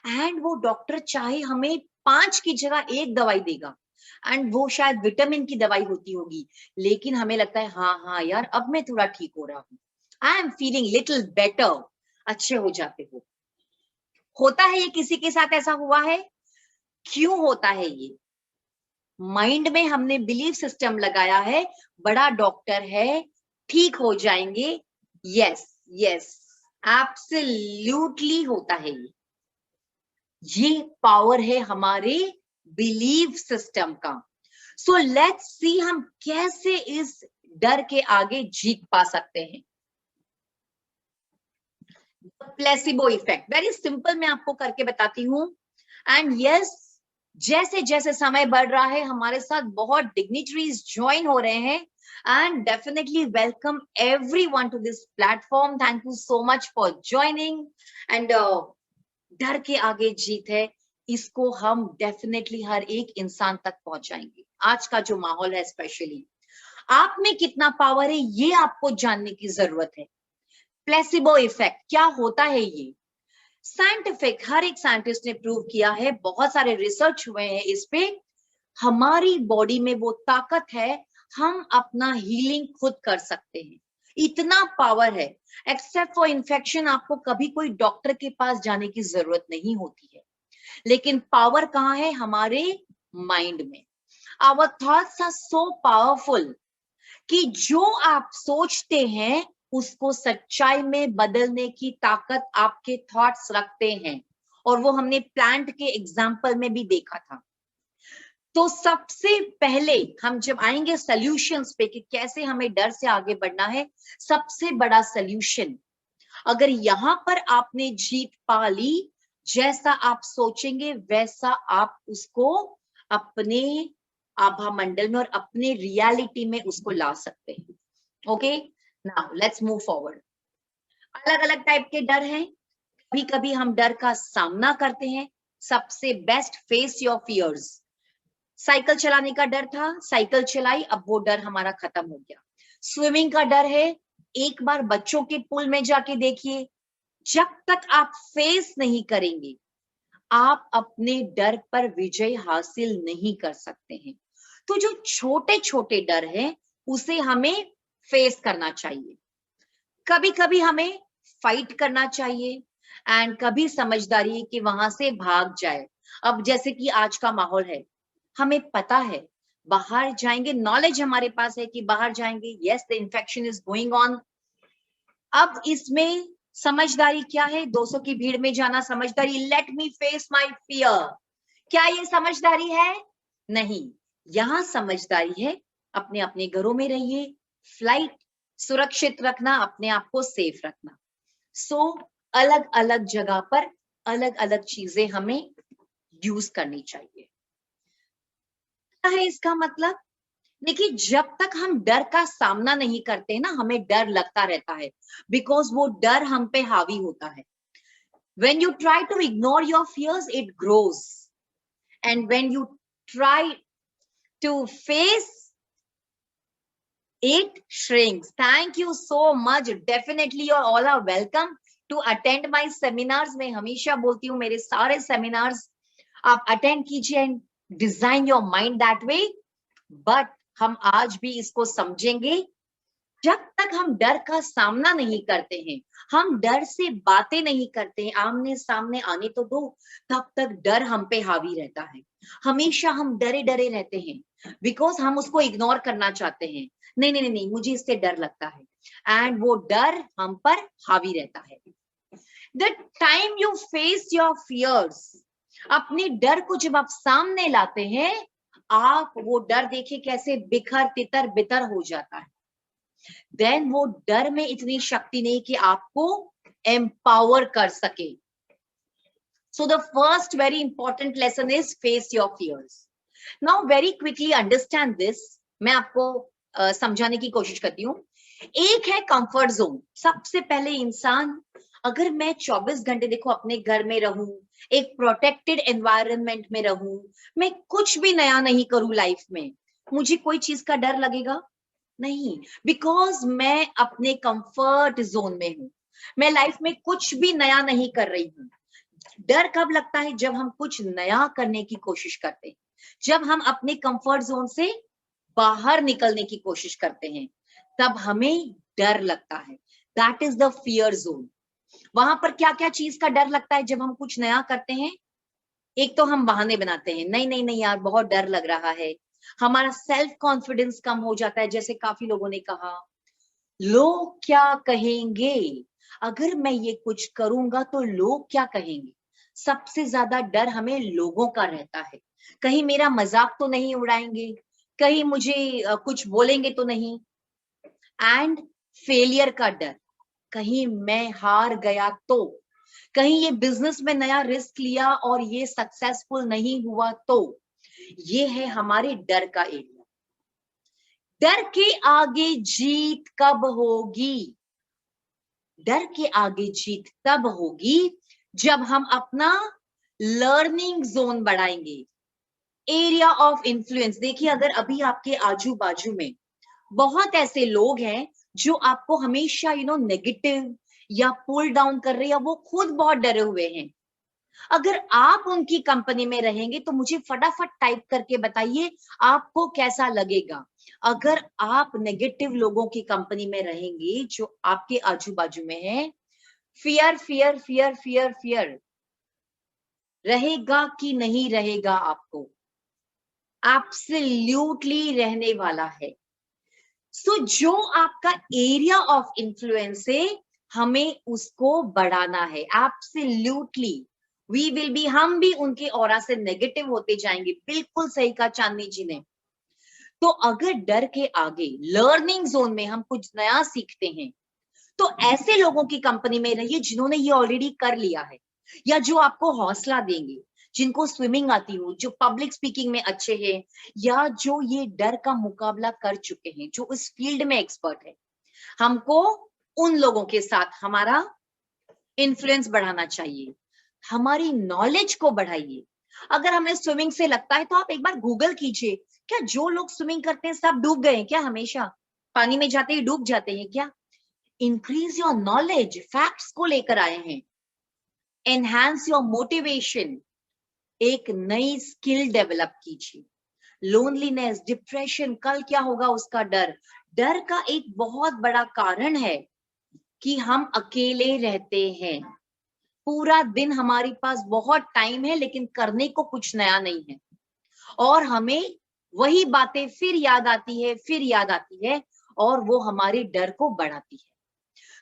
एंड वो डॉक्टर चाहे हमें 5 की जगह 1 दवाई देगा एंड वो शायद विटामिन की दवाई होती होगी, लेकिन हमें लगता है हाँ यार अब मैं थोड़ा ठीक हो रहा हूँ, I am feeling little better, अच्छे हो जाते हो। होता है ये किसी के साथ ऐसा हुआ है? क्यों होता है ये? माइंड में हमने बिलीफ सिस्टम लगाया है, बड़ा डॉक्टर है, ठीक हो जाएंगे। यस यस एब्सोल्युटली होता है ये पावर है हमारे बिलीफ सिस्टम का। सो लेट्स सी हम कैसे इस डर के आगे जीत पा सकते हैं। प्लेसिबो इफेक्ट, वेरी सिंपल, मैं आपको करके बताती हूँ। एंड यस, जैसे जैसे समय बढ़ रहा है हमारे साथ बहुत डिग्निटरीज ज्वाइन हो रहे हैं and definitely welcome everyone to this platform. Thank you so much for joining and डर के आगे जीत है, इसको हम डेफिनेटली हर एक इंसान तक पहुंचाएंगे। आज का जो माहौल है, स्पेशली आप में कितना पावर है ये आपको जानने की जरूरत है। प्लेसिबो इफेक्ट क्या होता है ये? साइंटिफिक, हर एक साइंटिस्ट ने प्रूव किया है, बहुत सारे रिसर्च हुए हैं इस पे। हमारी बॉडी में वो ताकत है, हम अपना हीलिंग खुद कर सकते हैं, इतना पावर है। एक्सेप्ट फॉर इन्फेक्शन आपको कभी कोई डॉक्टर के पास जाने की जरूरत नहीं होती है, लेकिन पावर कहाँ है? हमारे माइंड में। Our thoughts are so powerful कि जो आप सोचते हैं उसको सच्चाई में बदलने की ताकत आपके थॉट्स रखते हैं, और वो हमने प्लांट के एग्जाम्पल में भी देखा था। तो सबसे पहले हम जब आएंगे सॉल्यूशंस पे कि कैसे हमें डर से आगे बढ़ना है, सबसे बड़ा सॉल्यूशन, अगर यहां पर आपने जीत पा ली, जैसा आप सोचेंगे वैसा आप उसको अपने आभा मंडल में और अपने रियलिटी में उसको ला सकते हैं। Okay, now let's move forward. अलग अलग टाइप के डर हैं। कभी कभी हम डर का सामना करते हैं। सबसे best, face your fears. Cycle चलाने का डर था, साइकिल चलाई, अब वो डर हमारा खत्म हो गया। स्विमिंग का डर है, एक बार बच्चों के पूल में जाके देखिए, जब तक आप फेस नहीं करेंगे आप अपने डर पर विजय हासिल नहीं कर सकते हैं। तो जो छोटे छोटे डर हैं उसे हमें फेस करना चाहिए। कभी कभी हमें फाइट करना चाहिए एंड कभी समझदारी है कि वहां से भाग जाए। अब जैसे कि आज का माहौल है, हमें पता है बाहर जाएंगे, नॉलेज हमारे पास है कि बाहर जाएंगे, yes the infection is going on. अब इसमें समझदारी क्या है? 200 की भीड़ में जाना समझदारी? Let me face my fear, क्या ये समझदारी है? नहीं, यहां समझदारी है अपने अपने घरों में रहिए, फ्लाइट सुरक्षित रखना, अपने आप को सेफ रखना। सो अलग अलग जगह पर अलग अलग चीजें हमें यूज करनी चाहिए। क्या है इसका मतलब? देखिए, जब तक हम डर का सामना नहीं करते ना, हमें डर लगता रहता है, बिकॉज वो डर हम पे हावी होता है। When you try to ignore your fears, it grows. And when you try to face it, shrinks. Thank you so much. Definitely you all are welcome to attend my seminars. मैं हमेशा बोलती हूँ मेरे सारे seminars आप attend कीजिए and design your mind that way. But हम आज भी इसको समझेंगे, जब तक हम डर का सामना नहीं करते हैं, हम डर से बातें नहीं करते हैं, आमने सामने आने तो दो, तब तक डर हम पे हावी रहता है। हमेशा हम डरे डरे रहते हैं बिकॉज हम उसको इग्नोर करना चाहते हैं। नहीं नहीं नहीं, मुझे इससे डर लगता है, एंड वो डर हम पर हावी रहता है। The time you face your fears, अपने डर को जब आप सामने लाते हैं, आप वो डर देखिए कैसे बिखर तितर बितर हो जाता है। देन वो डर में इतनी शक्ति नहीं कि आपको एम्पावर कर सके। So the first very important lesson is face your fears. Now very quickly understand this, मैं आपको समझाने की कोशिश करती हूँ। एक है कंफर्ट जोन। सबसे पहले इंसान, अगर मैं 24 घंटे देखो अपने घर में रहूं, एक प्रोटेक्टेड एनवायरनमेंट में रहूं, मैं कुछ भी नया नहीं करूं लाइफ में, मुझे कोई चीज का डर लगेगा? नहीं, बिकॉज मैं अपने कंफर्ट जोन में हूं, मैं लाइफ में कुछ भी नया नहीं कर रही हूं। डर कब लगता है? जब हम कुछ नया करने की कोशिश करते हैं, जब हम अपने कंफर्ट जोन से बाहर निकलने की कोशिश करते हैं, तब हमें डर लगता है। That is the fear zone. वहां पर क्या क्या चीज का डर लगता है जब हम कुछ नया करते हैं? एक तो हम बहाने बनाते हैं, नहीं नहीं नहीं यार बहुत डर लग रहा है। हमारा सेल्फ कॉन्फिडेंस कम हो जाता है, जैसे काफी लोगों ने कहा लोग क्या कहेंगे, अगर मैं ये कुछ करूंगा तो लोग क्या कहेंगे। सबसे ज्यादा डर हमें लोगों का रहता है, कहीं मेरा मजाक तो नहीं उड़ाएंगे, कहीं मुझे कुछ बोलेंगे तो नहीं। एंड फेलियर का डर, कहीं मैं हार गया तो, कहीं ये बिजनेस में नया रिस्क लिया और ये सक्सेसफुल नहीं हुआ तो। ये है हमारे डर का एरिया। डर के आगे जीत कब होगी? डर के आगे जीत तब होगी जब हम अपना लर्निंग जोन बढ़ाएंगे, एरिया ऑफ इन्फ्लुएंस। देखिए, अगर अभी आपके आजू बाजू में बहुत ऐसे लोग हैं जो आपको हमेशा नेगेटिव या पुल डाउन कर रहे हैं, या वो खुद बहुत डरे हुए हैं, अगर आप उनकी कंपनी में रहेंगे तो मुझे फटाफट टाइप करके बताइए आपको कैसा लगेगा। अगर आप नेगेटिव लोगों की कंपनी में रहेंगे जो आपके आजू बाजू में है, fear fear fear fear fear रहेगा कि नहीं रहेगा? आपको एब्सोल्युटली रहने वाला है। सो जो आपका एरिया ऑफ इन्फ्लुएंस है, हमें उसको बढ़ाना है। एब्सोल्युटली वी विल बी, हम भी उनके ऑरा से नेगेटिव होते जाएंगे। बिल्कुल सही कहा चांदनी जी ने। तो अगर डर के आगे लर्निंग जोन में हम कुछ नया सीखते हैं, तो ऐसे लोगों की कंपनी में रहिए जिन्होंने ये ऑलरेडी कर लिया है, या जो आपको हौसला देंगे, जिनको स्विमिंग आती हो, जो पब्लिक स्पीकिंग में अच्छे हैं, या जो ये डर का मुकाबला कर चुके हैं, जो इस फील्ड में एक्सपर्ट है। हमको उन लोगों के साथ हमारा इन्फ्लुएंस बढ़ाना चाहिए। हमारी नॉलेज को बढ़ाइए। अगर हमें स्विमिंग से लगता है तो आप एक बार गूगल कीजिए, क्या जो लोग स्विमिंग करते हैं सब डूब गए हैं क्या? हमेशा पानी में जाते ही डूब जाते हैं क्या? इंक्रीज योर नॉलेज, फैक्ट्स को लेकर आए हैं। एनहांस योर मोटिवेशन, एक नई स्किल डेवलप कीजिए। लोनलीनेस, डिप्रेशन, कल क्या होगा उसका डर। डर का एक बहुत बड़ा कारण है कि हम अकेले रहते हैं। पूरा दिन हमारे पास बहुत टाइम है लेकिन करने को कुछ नया नहीं है, और हमें वही बातें फिर याद आती है, फिर याद आती है, और वो हमारे डर को बढ़ाती है।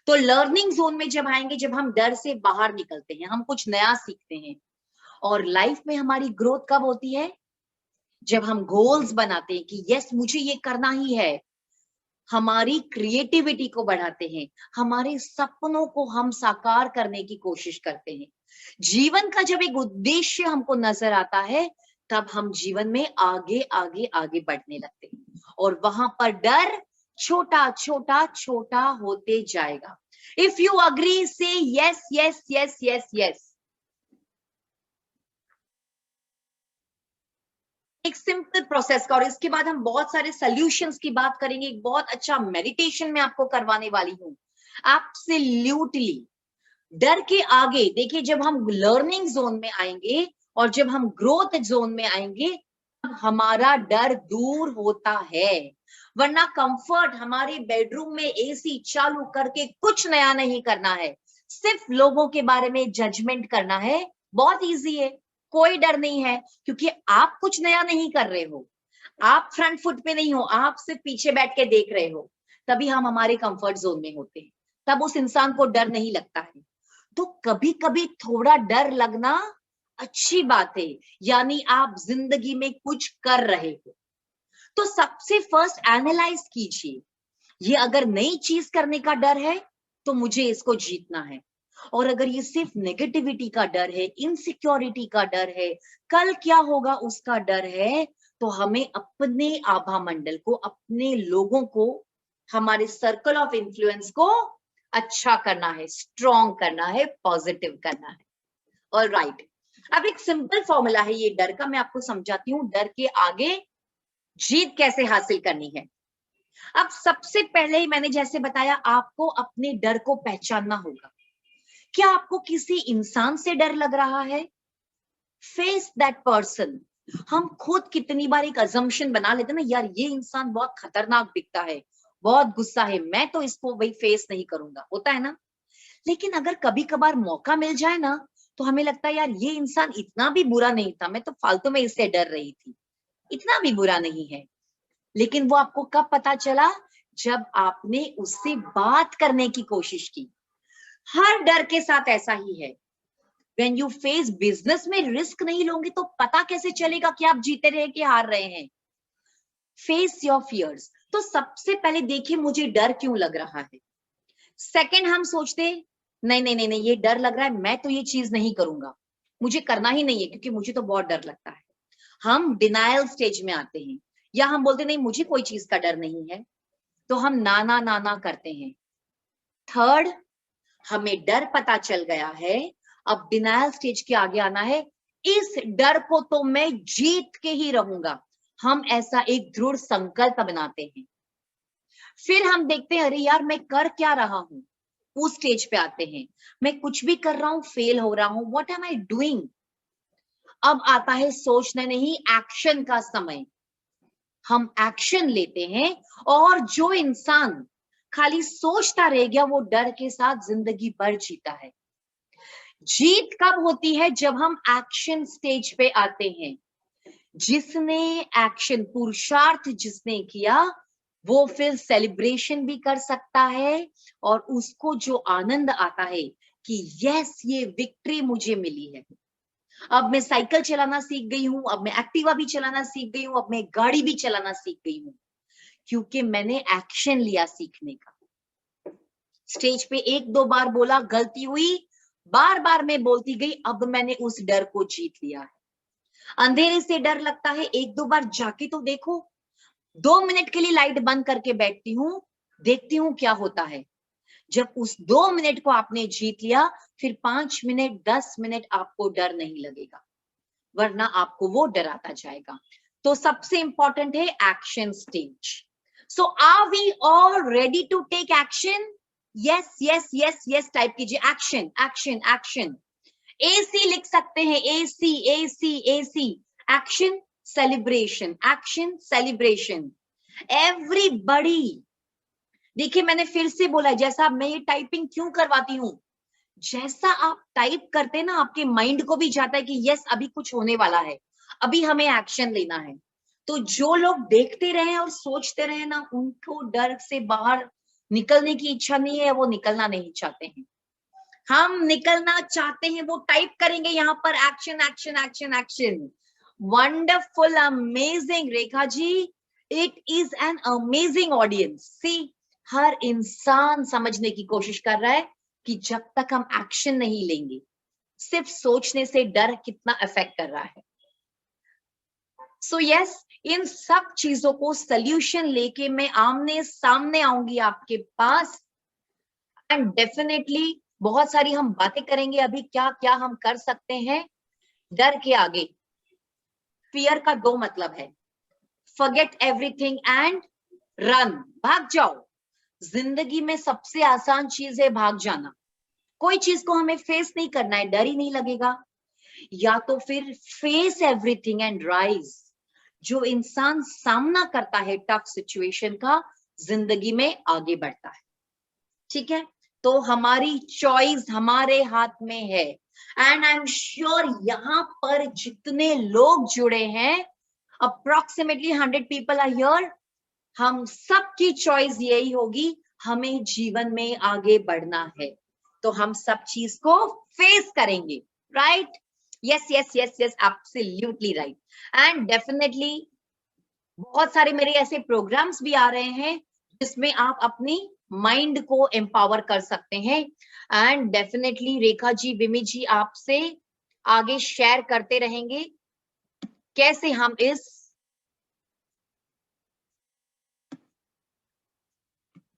तो लर्निंग जोन में जब आएंगे, जब हम डर से बाहर निकलते हैं, हम कुछ नया सीखते हैं। और लाइफ में हमारी ग्रोथ कब होती है? जब हम गोल्स बनाते हैं कि यस मुझे ये करना ही है। हमारी क्रिएटिविटी को बढ़ाते हैं, हमारे सपनों को हम साकार करने की कोशिश करते हैं। जीवन का जब एक उद्देश्य हमको नजर आता है, तब हम जीवन में आगे आगे आगे बढ़ने लगते हैं, और वहां पर डर छोटा छोटा छोटा होते जाएगा। इफ यू अग्री से yes yes yes yes yes. एक सिंपल प्रोसेस का, और इसके बाद हम बहुत सारे सॉल्यूशंस की बात करेंगे। एक बहुत अच्छा मेडिटेशन मैं आपको करवाने वाली हूँ। एब्सोल्युटली डर के आगे देखिए, जब हम लर्निंग जोन में आएंगे और जब हम ग्रोथ जोन में आएंगे, तब हमारा डर दूर होता है। वरना कंफर्ट, हमारे बेडरूम में एसी चालू करके कुछ नया नहीं करना है, सिर्फ लोगों के बारे में जजमेंट करना है। बहुत इजी है, कोई डर नहीं है, क्योंकि आप कुछ नया नहीं कर रहे हो, आप फ्रंट फुट पे नहीं हो, आप सिर्फ पीछे बैठ के देख रहे हो। तभी हम हमारे कंफर्ट जोन में होते हैं, तब उस इंसान को डर नहीं लगता है। तो कभी कभी थोड़ा डर लगना अच्छी बात है, यानी आप जिंदगी में कुछ कर रहे हो। तो सबसे फर्स्ट एनालाइज कीजिए, ये अगर नई चीज करने का डर है तो मुझे इसको जीतना है, और अगर ये सिर्फ नेगेटिविटी का डर है, इनसिक्योरिटी का डर है, कल क्या होगा उसका डर है, तो हमें अपने आभा मंडल को, अपने लोगों को, हमारे सर्कल ऑफ इन्फ्लुएंस को अच्छा करना है, स्ट्रॉन्ग करना है, पॉजिटिव करना है। और राइट, अब एक सिंपल फॉर्मूला है ये डर का, मैं आपको समझाती हूँ डर के आगे जीत कैसे हासिल करनी है। अब सबसे पहले ही मैंने जैसे बताया, आपको अपने डर को पहचानना होगा। क्या आपको किसी इंसान से डर लग रहा है? Face that person. हम खुद कितनी बार एक अजम्पशन बना लेते हैं ना, यार ये इंसान बहुत खतरनाक दिखता है, बहुत गुस्सा है, मैं तो इसको वही फेस नहीं करूंगा, होता है ना। लेकिन अगर कभी कभार मौका मिल जाए ना, तो हमें लगता है यार ये इंसान इतना भी बुरा नहीं था, मैं तो फालतू में इससे डर रही थी, इतना भी बुरा नहीं है। लेकिन वो आपको कब पता चला? जब आपने उससे बात करने की कोशिश की। हर डर के साथ ऐसा ही है। When you face बिजनेस में रिस्क नहीं लोगे तो पता कैसे चलेगा कि आप जीते रहे कि हार रहे हैं? Face your fears. तो सबसे पहले देखिए मुझे डर क्यों लग रहा है। सेकंड, हम सोचते नहीं नहीं नहीं नहीं ये डर लग रहा है, मैं तो ये चीज नहीं करूंगा, मुझे करना ही नहीं है क्योंकि मुझे तो बहुत डर लगता है। हम डिनायल स्टेज में आते हैं, या हम बोलते नहीं मुझे कोई चीज का डर नहीं है, तो हम नाना नाना करते हैं। थर्ड, हमें डर पता चल गया है, अब डिनायल स्टेज के आगे आना है, इस डर को तो मैं जीत के ही रहूंगा। हम ऐसा एक दृढ़ संकल्प बनाते हैं। फिर हम देखते हैं अरे यार मैं कर क्या रहा हूं, उस स्टेज पे आते हैं। मैं कुछ भी कर रहा हूं, फेल हो रहा हूं, व्हाट एम आई डूइंग। अब आता है सोचना नहीं, एक्शन का समय। हम एक्शन लेते हैं, और जो इंसान खाली सोचता रह गया वो डर के साथ जिंदगी भर जीता है। जीत कब होती है? जब हम एक्शन स्टेज पे आते हैं। जिसने एक्शन, पुरुषार्थ जिसने किया, वो फिर सेलिब्रेशन भी कर सकता है, और उसको जो आनंद आता है कि यस, ये विक्ट्री मुझे मिली है। अब मैं साइकिल चलाना सीख गई हूं, अब मैं एक्टिवा भी चलाना सीख गई हूं, अब मैं गाड़ी भी चलाना सीख गई हूं, क्योंकि मैंने एक्शन लिया सीखने का। स्टेज पे एक दो बार बोला, गलती हुई, बार बार मैं बोलती गई, अब मैंने उस डर को जीत लिया है। अंधेरे से डर लगता है, एक दो बार जाके तो देखो। 2 मिनट के लिए लाइट बंद करके बैठती हूँ, देखती हूँ क्या होता है। जब उस 2 मिनट को आपने जीत लिया, फिर 5 मिनट 10 मिनट आपको डर नहीं लगेगा, वरना आपको वो डराता जाएगा। तो सबसे इंपॉर्टेंट है action stage. So are we all ready to take action? Yes yes yes yes type कीजिए, एक्शन एक्शन एक्शन। एसी लिख सकते हैं, AC AC AC. Action celebration, action celebration. Everybody, देखिए मैंने फिर से बोला, जैसा मैं ये टाइपिंग क्यों करवाती हूं, जैसा आप टाइप करते हैं ना, आपके माइंड को भी जाता है कि यस, अभी कुछ होने वाला है, अभी हमें एक्शन लेना है। तो जो लोग देखते रहे और सोचते रहे ना, उनको डर से बाहर निकलने की इच्छा नहीं है, वो निकलना नहीं चाहते हैं। हम निकलना चाहते हैं, वो टाइप करेंगे यहाँ पर, action action action action. Wonderful, amazing Rekha ji, it is an amazing audience. See, हर इंसान समझने की कोशिश कर रहा है कि जब तक हम एक्शन नहीं लेंगे, सिर्फ सोचने से डर कितना इफेक्ट कर रहा है। सो यस, इन सब चीजों को सल्यूशन लेके मैं आमने सामने आऊंगी आपके पास, एंड डेफिनेटली बहुत सारी हम बातें करेंगे अभी, क्या क्या हम कर सकते हैं डर के आगे। फियर का 2 मतलब है, फॉरगेट एवरीथिंग एंड रन, भाग जाओ। जिंदगी में सबसे आसान चीज है भाग जाना। कोई चीज को हमें फेस नहीं करना है, डर ही नहीं लगेगा। या तो फिर फेस एवरीथिंग एंड राइज। जो इंसान सामना करता है टफ सिचुएशन का, जिंदगी में आगे बढ़ता है। ठीक है, तो हमारी चॉइस हमारे हाथ में है। एंड आई एम श्योर यहाँ पर जितने लोग जुड़े हैं, अप्रोक्सीमेटली 100 पीपल आर हियर, हम सबकी चॉइस यही होगी, हमें जीवन में आगे बढ़ना है, तो हम सब चीज को फेस करेंगे। Right? Yes yes yes yes, absolutely right. And definitely बहुत सारे मेरे ऐसे प्रोग्राम्स भी आ रहे हैं जिसमें आप अपनी माइंड को एम्पावर कर सकते हैं। एंड डेफिनेटली रेखा जी, विमी जी आपसे आगे शेयर करते रहेंगे कैसे हम इस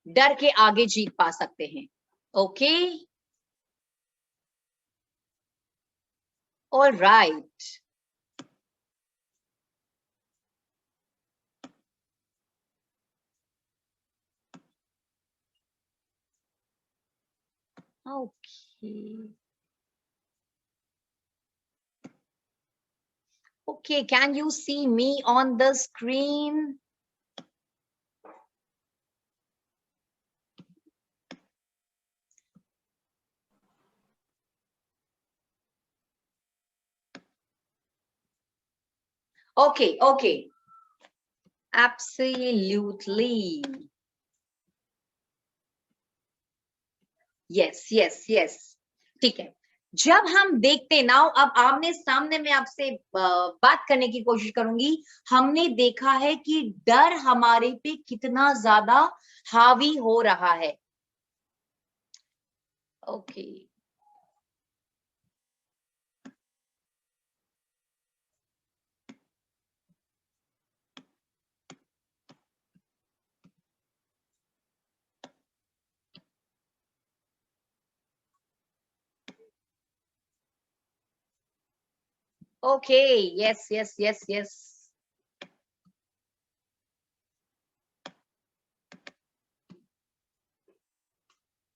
डर के आगे जीत पा सकते हैं। Okay, all right. Okay. Okay, can you see me on the screen? Okay, okay. Absolutely. Yes, yes, yes. ठीक है, जब हम देखते ना, अब आमने सामने में आपसे बात करने की कोशिश करूंगी। हमने देखा है कि डर हमारे पे कितना ज्यादा हावी हो रहा है। Okay, okay, yes yes yes yes.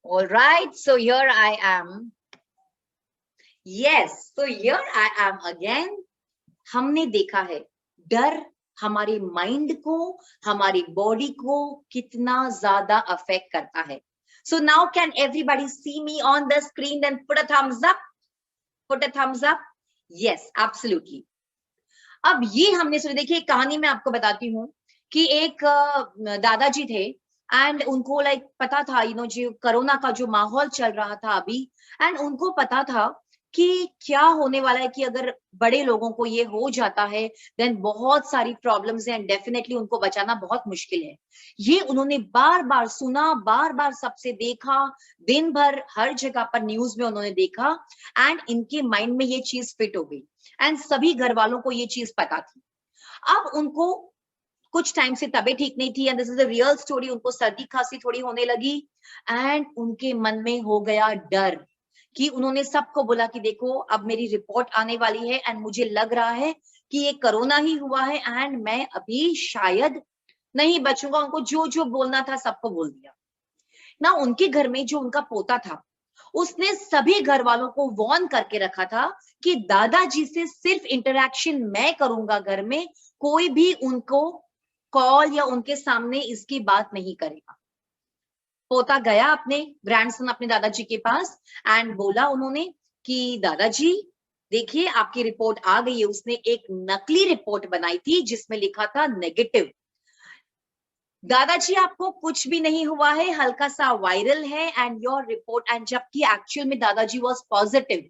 All right, so here I am. Yes, so here I am again. हमने देखा है डर हमारे माइंड को, हमारी बॉडी को कितना ज्यादा अफेक्ट करता है. So now can everybody see me on the screen and put a thumbs up? Put a thumbs up. Yes, absolutely. अब ये हमने सुनी. देखिए एक कहानी मैं आपको बताती हूँ कि एक दादाजी थे एंड उनको लाइक पता था जो कोरोना का जो माहौल चल रहा था अभी, एंड उनको पता था कि क्या होने वाला है कि अगर बड़े लोगों को ये हो जाता है देन बहुत सारी प्रॉब्लम्स हैं एंड डेफिनेटली उनको बचाना बहुत मुश्किल है. ये उन्होंने बार बार सुना, बार बार सबसे देखा, दिन भर हर जगह पर न्यूज में उन्होंने देखा एंड इनके माइंड में ये चीज फिट हो गई एंड सभी घर वालों को ये चीज पता थी. अब उनको कुछ टाइम से तबीयत ठीक नहीं थी and this is a real story. उनको सर्दी खांसी थोड़ी होने लगी एंड उनके मन में हो गया डर कि उन्होंने सबको बोला कि देखो अब मेरी रिपोर्ट आने वाली है एंड मुझे लग रहा है कि ये कोरोना ही हुआ है एंड मैं अभी शायद नहीं बचूंगा. उनको जो जो बोलना था सबको बोल दिया ना. उनके घर में जो उनका पोता था उसने सभी घर वालों को वार्न करके रखा था कि दादाजी से सिर्फ इंटरेक्शन मैं करूंगा घर में, कोई भी उनको कॉल या उनके सामने इसकी बात नहीं करेगा. पोता गया अपने ग्रैंडसन अपने दादाजी के पास एंड बोला उन्होंने कि दादाजी देखिए आपकी रिपोर्ट आ गई है. उसने एक नकली रिपोर्ट बनाई थी जिसमें लिखा था नेगेटिव. दादाजी आपको कुछ भी नहीं हुआ है, हल्का सा वायरल है एंड योर रिपोर्ट, एंड जबकि एक्चुअल में दादाजी वाज पॉजिटिव.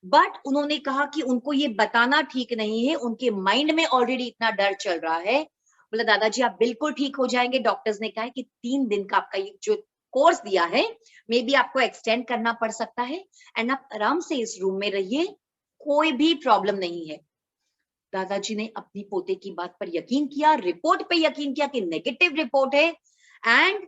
बट उन्होंने कहा कि उनको ये बताना ठीक नहीं है, उनके माइंड में ऑलरेडी इतना डर चल रहा है. बोला दादाजी आप बिल्कुल ठीक हो जाएंगे. डॉक्टर्स ने कहा है कि 3 दिन का आपका ये जो कोर्स दिया है मे बी आपको एक्सटेंड करना पड़ सकता है एंड आप आराम से इस रूम में रहिए, कोई भी प्रॉब्लम नहीं है. दादाजी ने अपनी पोते की बात पर यकीन किया, रिपोर्ट पे यकीन किया कि नेगेटिव रिपोर्ट है एंड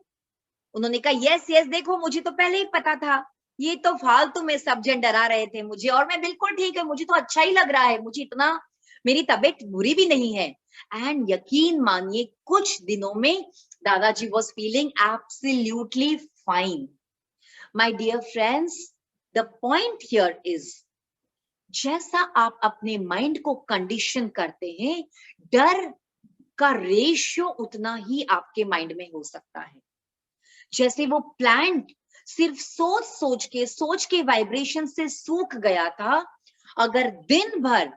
उन्होंने कहा यस यस देखो मुझे तो पहले ही पता था, ये तो फालतू में सब जन डरा रहे थे मुझे और मैं बिल्कुल ठीक है, मुझे तो अच्छा ही लग रहा है, मुझे इतना मेरी तबीयत बुरी भी नहीं है. एंड यकीन मानिए कुछ दिनों में दादाजी was feeling absolutely fine. My dear friends, the point here is जैसा आप अपने माइंड को कंडीशन करते हैं डर का रेशियो उतना ही आपके माइंड में हो सकता है. जैसे वो प्लांट सिर्फ सोच के वाइब्रेशन से सूख गया था, अगर दिन भर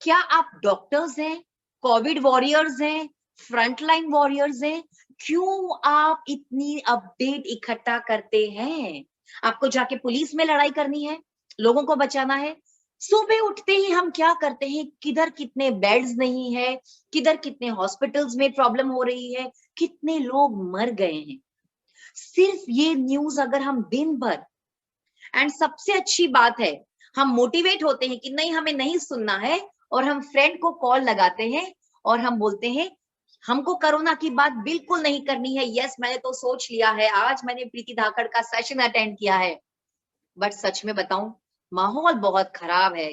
क्या आप डॉक्टर्स हैं, कोविड वॉरियर्स हैं, फ्रंटलाइन वॉरियर्स हैं, क्यों आप इतनी अपडेट इकट्ठा करते हैं? आपको जाके पुलिस में लड़ाई करनी है, लोगों को बचाना है. सुबह उठते ही हम क्या करते हैं, किधर कितने बेड्स नहीं है, किधर कितने हॉस्पिटल्स में प्रॉब्लम हो रही है, कितने लोग मर गए हैं. सिर्फ ये न्यूज अगर हम दिन भर, एंड सबसे अच्छी बात है हम मोटिवेट होते हैं कि नहीं हमें नहीं सुनना है और हम फ्रेंड को कॉल लगाते हैं और हम बोलते हैं हमको कोरोना की बात बिल्कुल नहीं करनी है. यस मैंने तो सोच लिया है, आज मैंने प्रीति धाकड़ का सेशन अटेंड किया है, बट सच में बताऊं माहौल बहुत खराब है.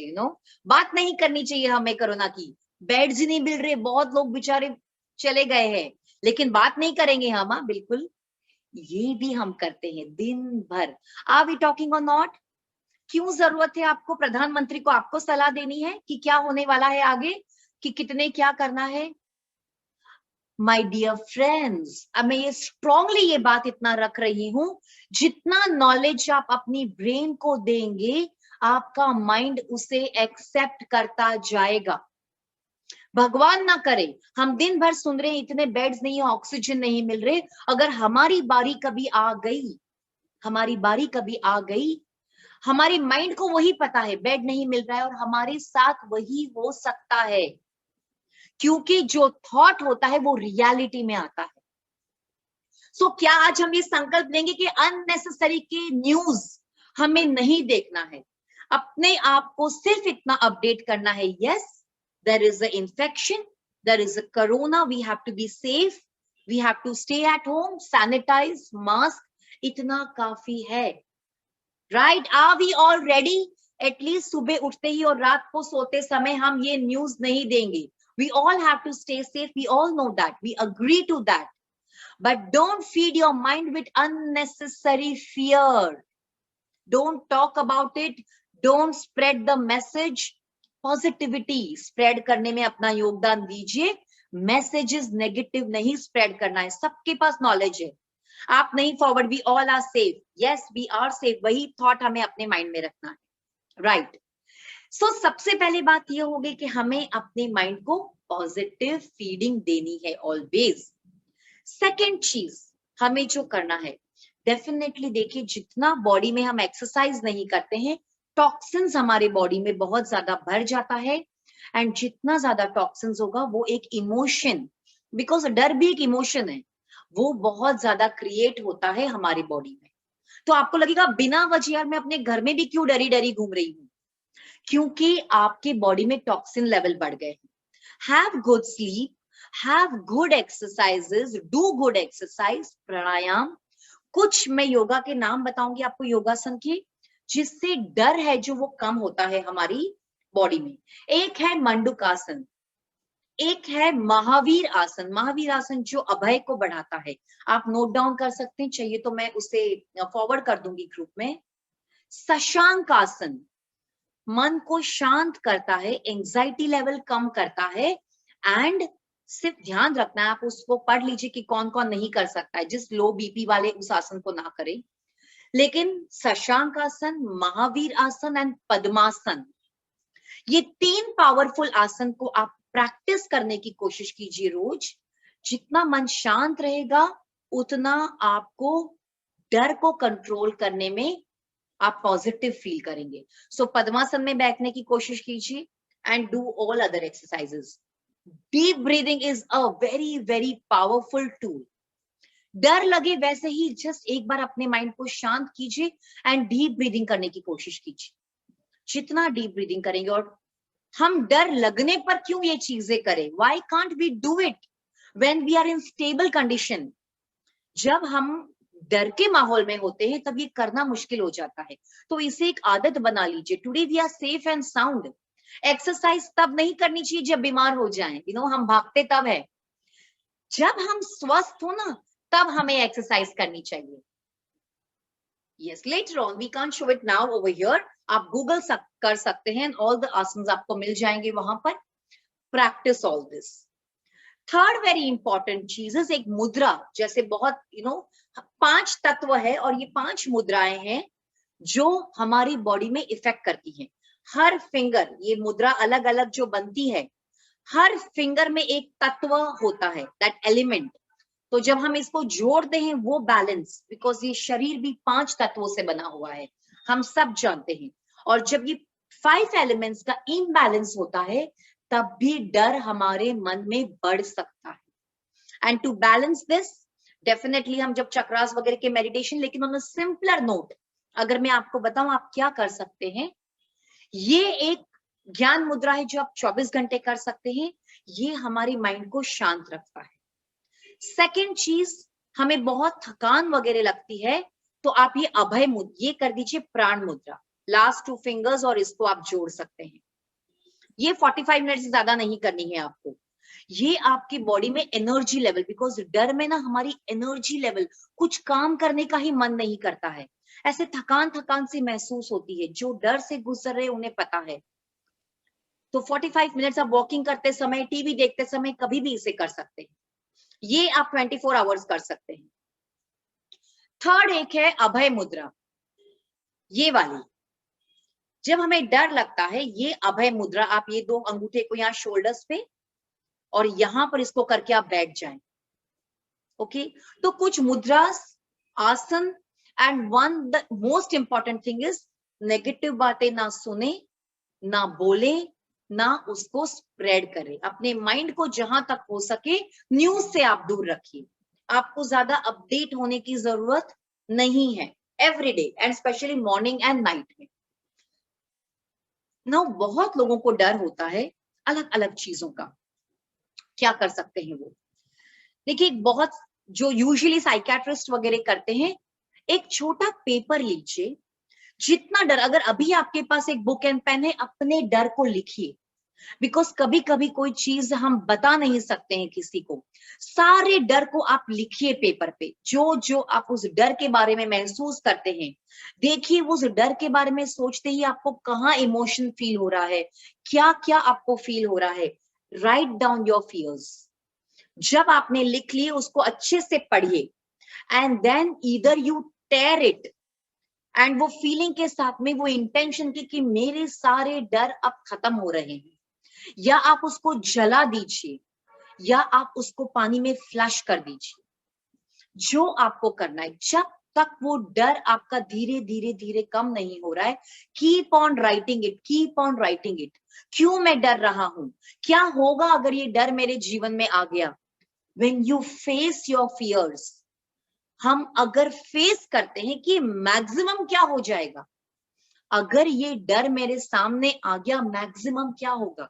बात नहीं करनी चाहिए हमें कोरोना की. बेड्स ही नहीं मिल रहे, बहुत लोग बेचारे चले गए हैं, लेकिन बात नहीं करेंगे हम. हाँ बिल्कुल ये भी हम करते हैं दिन भर. आर वी टॉकिंग और नॉट? क्यों जरूरत है आपको प्रधानमंत्री को आपको सलाह देनी है कि क्या होने वाला है आगे, कि कितने क्या करना है? माय डियर फ्रेंड्स, अब मैं ये स्ट्रांगली ये बात इतना रख रही हूं, जितना नॉलेज आप अपनी ब्रेन को देंगे आपका माइंड उसे एक्सेप्ट करता जाएगा. भगवान ना करे हम दिन भर सुन रहे हैं इतने बेड्स नहीं है, ऑक्सीजन नहीं मिल रहे, अगर हमारी बारी कभी आ गई, हमारे माइंड को वही पता है बेड नहीं मिल रहा है और हमारे साथ वही हो सकता है, क्योंकि जो थॉट होता है वो रियलिटी में आता है. सो क्या आज हम ये संकल्प लेंगे कि अननेसेसरी के न्यूज हमें नहीं देखना है, अपने आप को सिर्फ इतना अपडेट करना है, yes there is an infection, there is a corona, we have to be safe, we have to stay at home, sanitize, mask, इतना काफी है. Right? Are we all ready? At least सुबह उठते ही और रात को सोते समय हम ये न्यूज नहीं देंगे. We all have to stay safe, we all know that, we agree to that. but don't feed your mind with unnecessary fear. Don't talk about it. Don't spread the message. Positivity spread करने में अपना योगदान दीजिए. Messages negative नहीं spread करना है. सबके पास knowledge है. आप नहीं forward, we all are safe. Yes, we are safe. वही thought हमें अपने mind में रखना है. Right. So सबसे पहले बात ये होगी कि हमें अपने mind को positive feeding देनी है always. Second चीज हमें जो करना है, डेफिनेटली देखिए, जितना बॉडी में हम एक्सरसाइज नहीं करते हैं, टॉक्सिन्स हमारे बॉडी में बहुत ज्यादा भर जाता है. एंड जितना ज्यादा टॉक्सिन्स होगा, वो एक इमोशन, बिकॉज डर भी एक इमोशन है, वो बहुत ज्यादा क्रिएट होता है हमारी बॉडी में. तो आपको लगेगा बिना वजह यार मैं अपने घर में भी क्यों डरी डरी घूम रही हूँ, क्योंकि आपके बॉडी में टॉक्सिन लेवल बढ़ गए हैं. Have good sleep, have good exercises, do good exercise, pranayama. कुछ मैं योगा के नाम बताऊंगी आपको, योगासन के, जिससे डर है जो वो कम होता है हमारी बॉडी में. एक है मंडूकासन, एक है महावीर आसन. महावीर आसन जो अभय को बढ़ाता है, आप नोट डाउन कर सकते हैं, चाहिए तो मैं उसे फॉरवर्ड कर दूंगी ग्रुप में. शशांक आसन मन को शांत करता है, एंजाइटी लेवल कम करता है. एंड सिर्फ ध्यान रखना है, आप उसको पढ़ लीजिए कि कौन कौन नहीं कर सकता है. जिस लो बीपी वाले उस आसन को ना करें. लेकिन शशांक आसन, महावीर आसन एंड पद्मासन, ये 3 पावरफुल आसन को आप प्रैक्टिस करने की कोशिश कीजिए रोज. जितना मन शांत रहेगा, उतना आपको डर को कंट्रोल करने में आप पॉजिटिव फील करेंगे. सो पद्मासन में बैठने की कोशिश कीजिए and do all other exercises. Deep breathing is a very very powerful tool. डर लगे वैसे ही जस्ट एक बार अपने माइंड को शांत कीजिए एंड डीप ब्रीदिंग करने की कोशिश कीजिए. जितना डीप ब्रीदिंग करेंगे, और हम डर लगने पर क्यों ये चीजें करें, why can't we do it when we are in stable condition. जब हम डर के माहौल में होते हैं तब ये करना मुश्किल हो जाता है. तो इसे एक आदत बना लीजिए. Today we are safe and sound. Exercise तब नहीं करनी चाहिए जब बीमार हो जाएं. हम भागते तब है. जब हम स्वस्थ हो ना, तब हमें एक्सरसाइज करनी चाहिए. Yes, later on, we can't show it now over here. आप गूगल कर सकते हैं, ऑल द आसन्स आपको मिल जाएंगे वहां पर. Practice all this. Third very important चीज, एक मुद्रा, जैसे बहुत 5 तत्व है और ये 5 मुद्राएं हैं जो हमारी बॉडी में इफेक्ट करती हैं. हर फिंगर, ये मुद्रा अलग अलग जो बनती है, हर फिंगर में एक तत्व होता है, दैट एलिमेंट. तो जब हम इसको जोड़ते हैं वो बैलेंस, बिकॉज ये शरीर भी 5 तत्वों से बना हुआ है, हम सब जानते हैं. और जब ये 5 एलिमेंट्स का इम्बैलेंस होता है, तब भी डर हमारे मन में बढ़ सकता है. And to balance this, definitely हम जब चक्रास वगैरह के मेडिटेशन, लेकिन ऑन अ सिंपलर नोट अगर मैं आपको बताऊं आप क्या कर सकते हैं, ये एक ज्ञान मुद्रा है जो आप 24 घंटे कर सकते हैं. ये हमारी माइंड को शांत रखता है. सेकेंड चीज, हमें बहुत थकान वगैरह लगती है तो आप ये अभय मुद्रा, ये कर दीजिए प्राण मुद्रा, लास्ट 2 फिंगर्स, और इसको आप जोड़ सकते हैं. ये 45 मिनट से ज्यादा नहीं करनी है आपको. ये आपकी बॉडी में एनर्जी लेवल, बिकॉज डर में ना हमारी एनर्जी लेवल, कुछ काम करने का ही मन नहीं करता है, ऐसे थकान थकान सी महसूस होती है. जो डर से गुजर रहे उन्हें पता है. तो 45 मिनट्स आप वॉकिंग करते समय, टीवी देखते समय, कभी भी इसे कर सकते हैं. ये आप 24 आवर्स कर सकते हैं. थर्ड एक है अभय मुद्रा, ये वाली. जब हमें डर लगता है, ये अभय मुद्रा, आप ये 2 अंगूठे को यहाँ शोल्डर्स पे और यहाँ पर इसको करके आप बैठ जाएं. ओके, तो कुछ मुद्रास, आसन, and one the most important thing is, negative बातें ना सुने, ना बोले, ना उसको स्प्रेड करें. अपने माइंड को जहां तक हो सके न्यूज से आप दूर रखिए. आपको ज्यादा अपडेट होने की जरूरत नहीं है every day, and specially morning and night में. ना बहुत लोगों को डर होता है अलग अलग चीजों का. क्या कर सकते हैं वो, देखिए, बहुत जो यूजुअली साइकियाट्रिस्ट वगैरह करते हैं, एक छोटा पेपर लीजिए, जितना डर, अगर अभी आपके पास एक बुक एंड पेन है, अपने डर को लिखिए. बिकॉज कभी कभी कोई चीज हम बता नहीं सकते हैं किसी को। सारे डर को आप लिखिए पेपर पे, जो जो आप उस डर के बारे में महसूस करते हैं। देखिए उस डर के बारे में सोचते ही आपको कहाँ इमोशन फील हो रहा है, क्या क्या आपको फील हो रहा है। Write down your fears. जब आपने लिख लिए उसको अच्छे से पढ़िए, and then either you tear it, and वो फीलिंग के साथ में वो इंटेंशन की कि मेरे सारे डर अब खत्म हो रहे हैं, या आप उसको जला दीजिए, या आप उसको पानी में फ्लश कर दीजिए, जो आपको करना है। जब तक वो डर आपका धीरे धीरे धीरे कम नहीं हो रहा है, keep on writing it, keep on writing it. क्यों मैं डर रहा हूं, क्या होगा अगर ये डर मेरे जीवन में आ गया। When you face your fears, हम अगर फेस करते हैं कि मैक्सिमम क्या हो जाएगा, अगर ये डर मेरे सामने आ गया मैक्सिमम क्या होगा,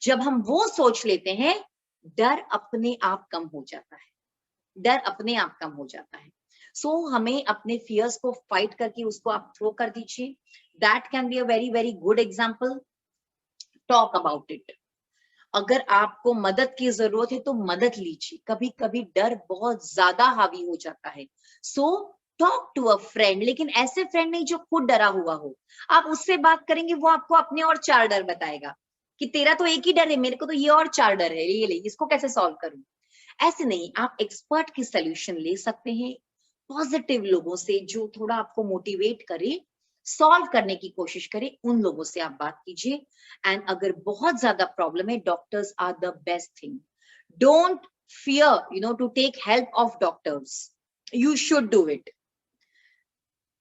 जब हम वो सोच लेते हैं, डर अपने आप कम हो जाता है, डर अपने आप कम हो जाता है। सो हमें अपने फियर्स को फाइट करके उसको आप थ्रो कर दीजिए। That can be a very very good example. Talk about it. अगर आपको मदद की जरूरत है तो मदद लीजिए। कभी कभी डर बहुत ज्यादा हावी हो जाता है, so talk to a friend, लेकिन ऐसे फ्रेंड नहीं जो खुद डरा हुआ हो। आप उससे बात करेंगे, वो आपको अपने और 4 डर बताएगा कि तेरा तो एक ही डर है, मेरे को तो ये और 4 डर है, ये ले, इसको कैसे सॉल्व करूं। ऐसे नहीं, आप एक्सपर्ट की सोल्यूशन ले सकते हैं, पॉजिटिव लोगों से जो थोड़ा आपको मोटिवेट करे, सॉल्व करने की कोशिश करे, उन लोगों से आप बात कीजिए। एंड अगर बहुत ज्यादा प्रॉब्लम है, doctors are the best thing. Don't fear to take help of doctors, you should do it.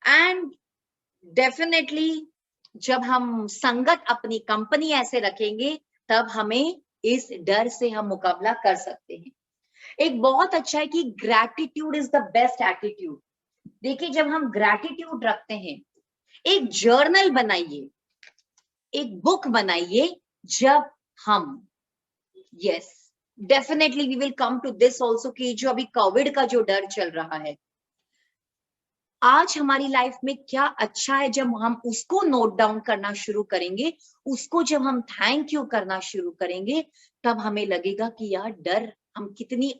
And definitely जब हम संगत अपनी कंपनी ऐसे रखेंगे, तब हमें इस डर से हम मुकाबला कर सकते हैं। एक बहुत अच्छा है कि gratitude is the best attitude. देखिए जब हम ग्रैटिट्यूड रखते हैं, एक जर्नल बनाइए, एक बुक बनाइए। जब हम yes definitely we will come to this also कि जो अभी कोविड का जो डर चल रहा है, आज हमारी लाइफ में क्या अच्छा है, जब हम उसको नोट डाउन करना शुरू करेंगे, उसको जब हम थैंक यू करना शुरू करेंगे, तब हमें लगेगा कि यार डर, हम कितनी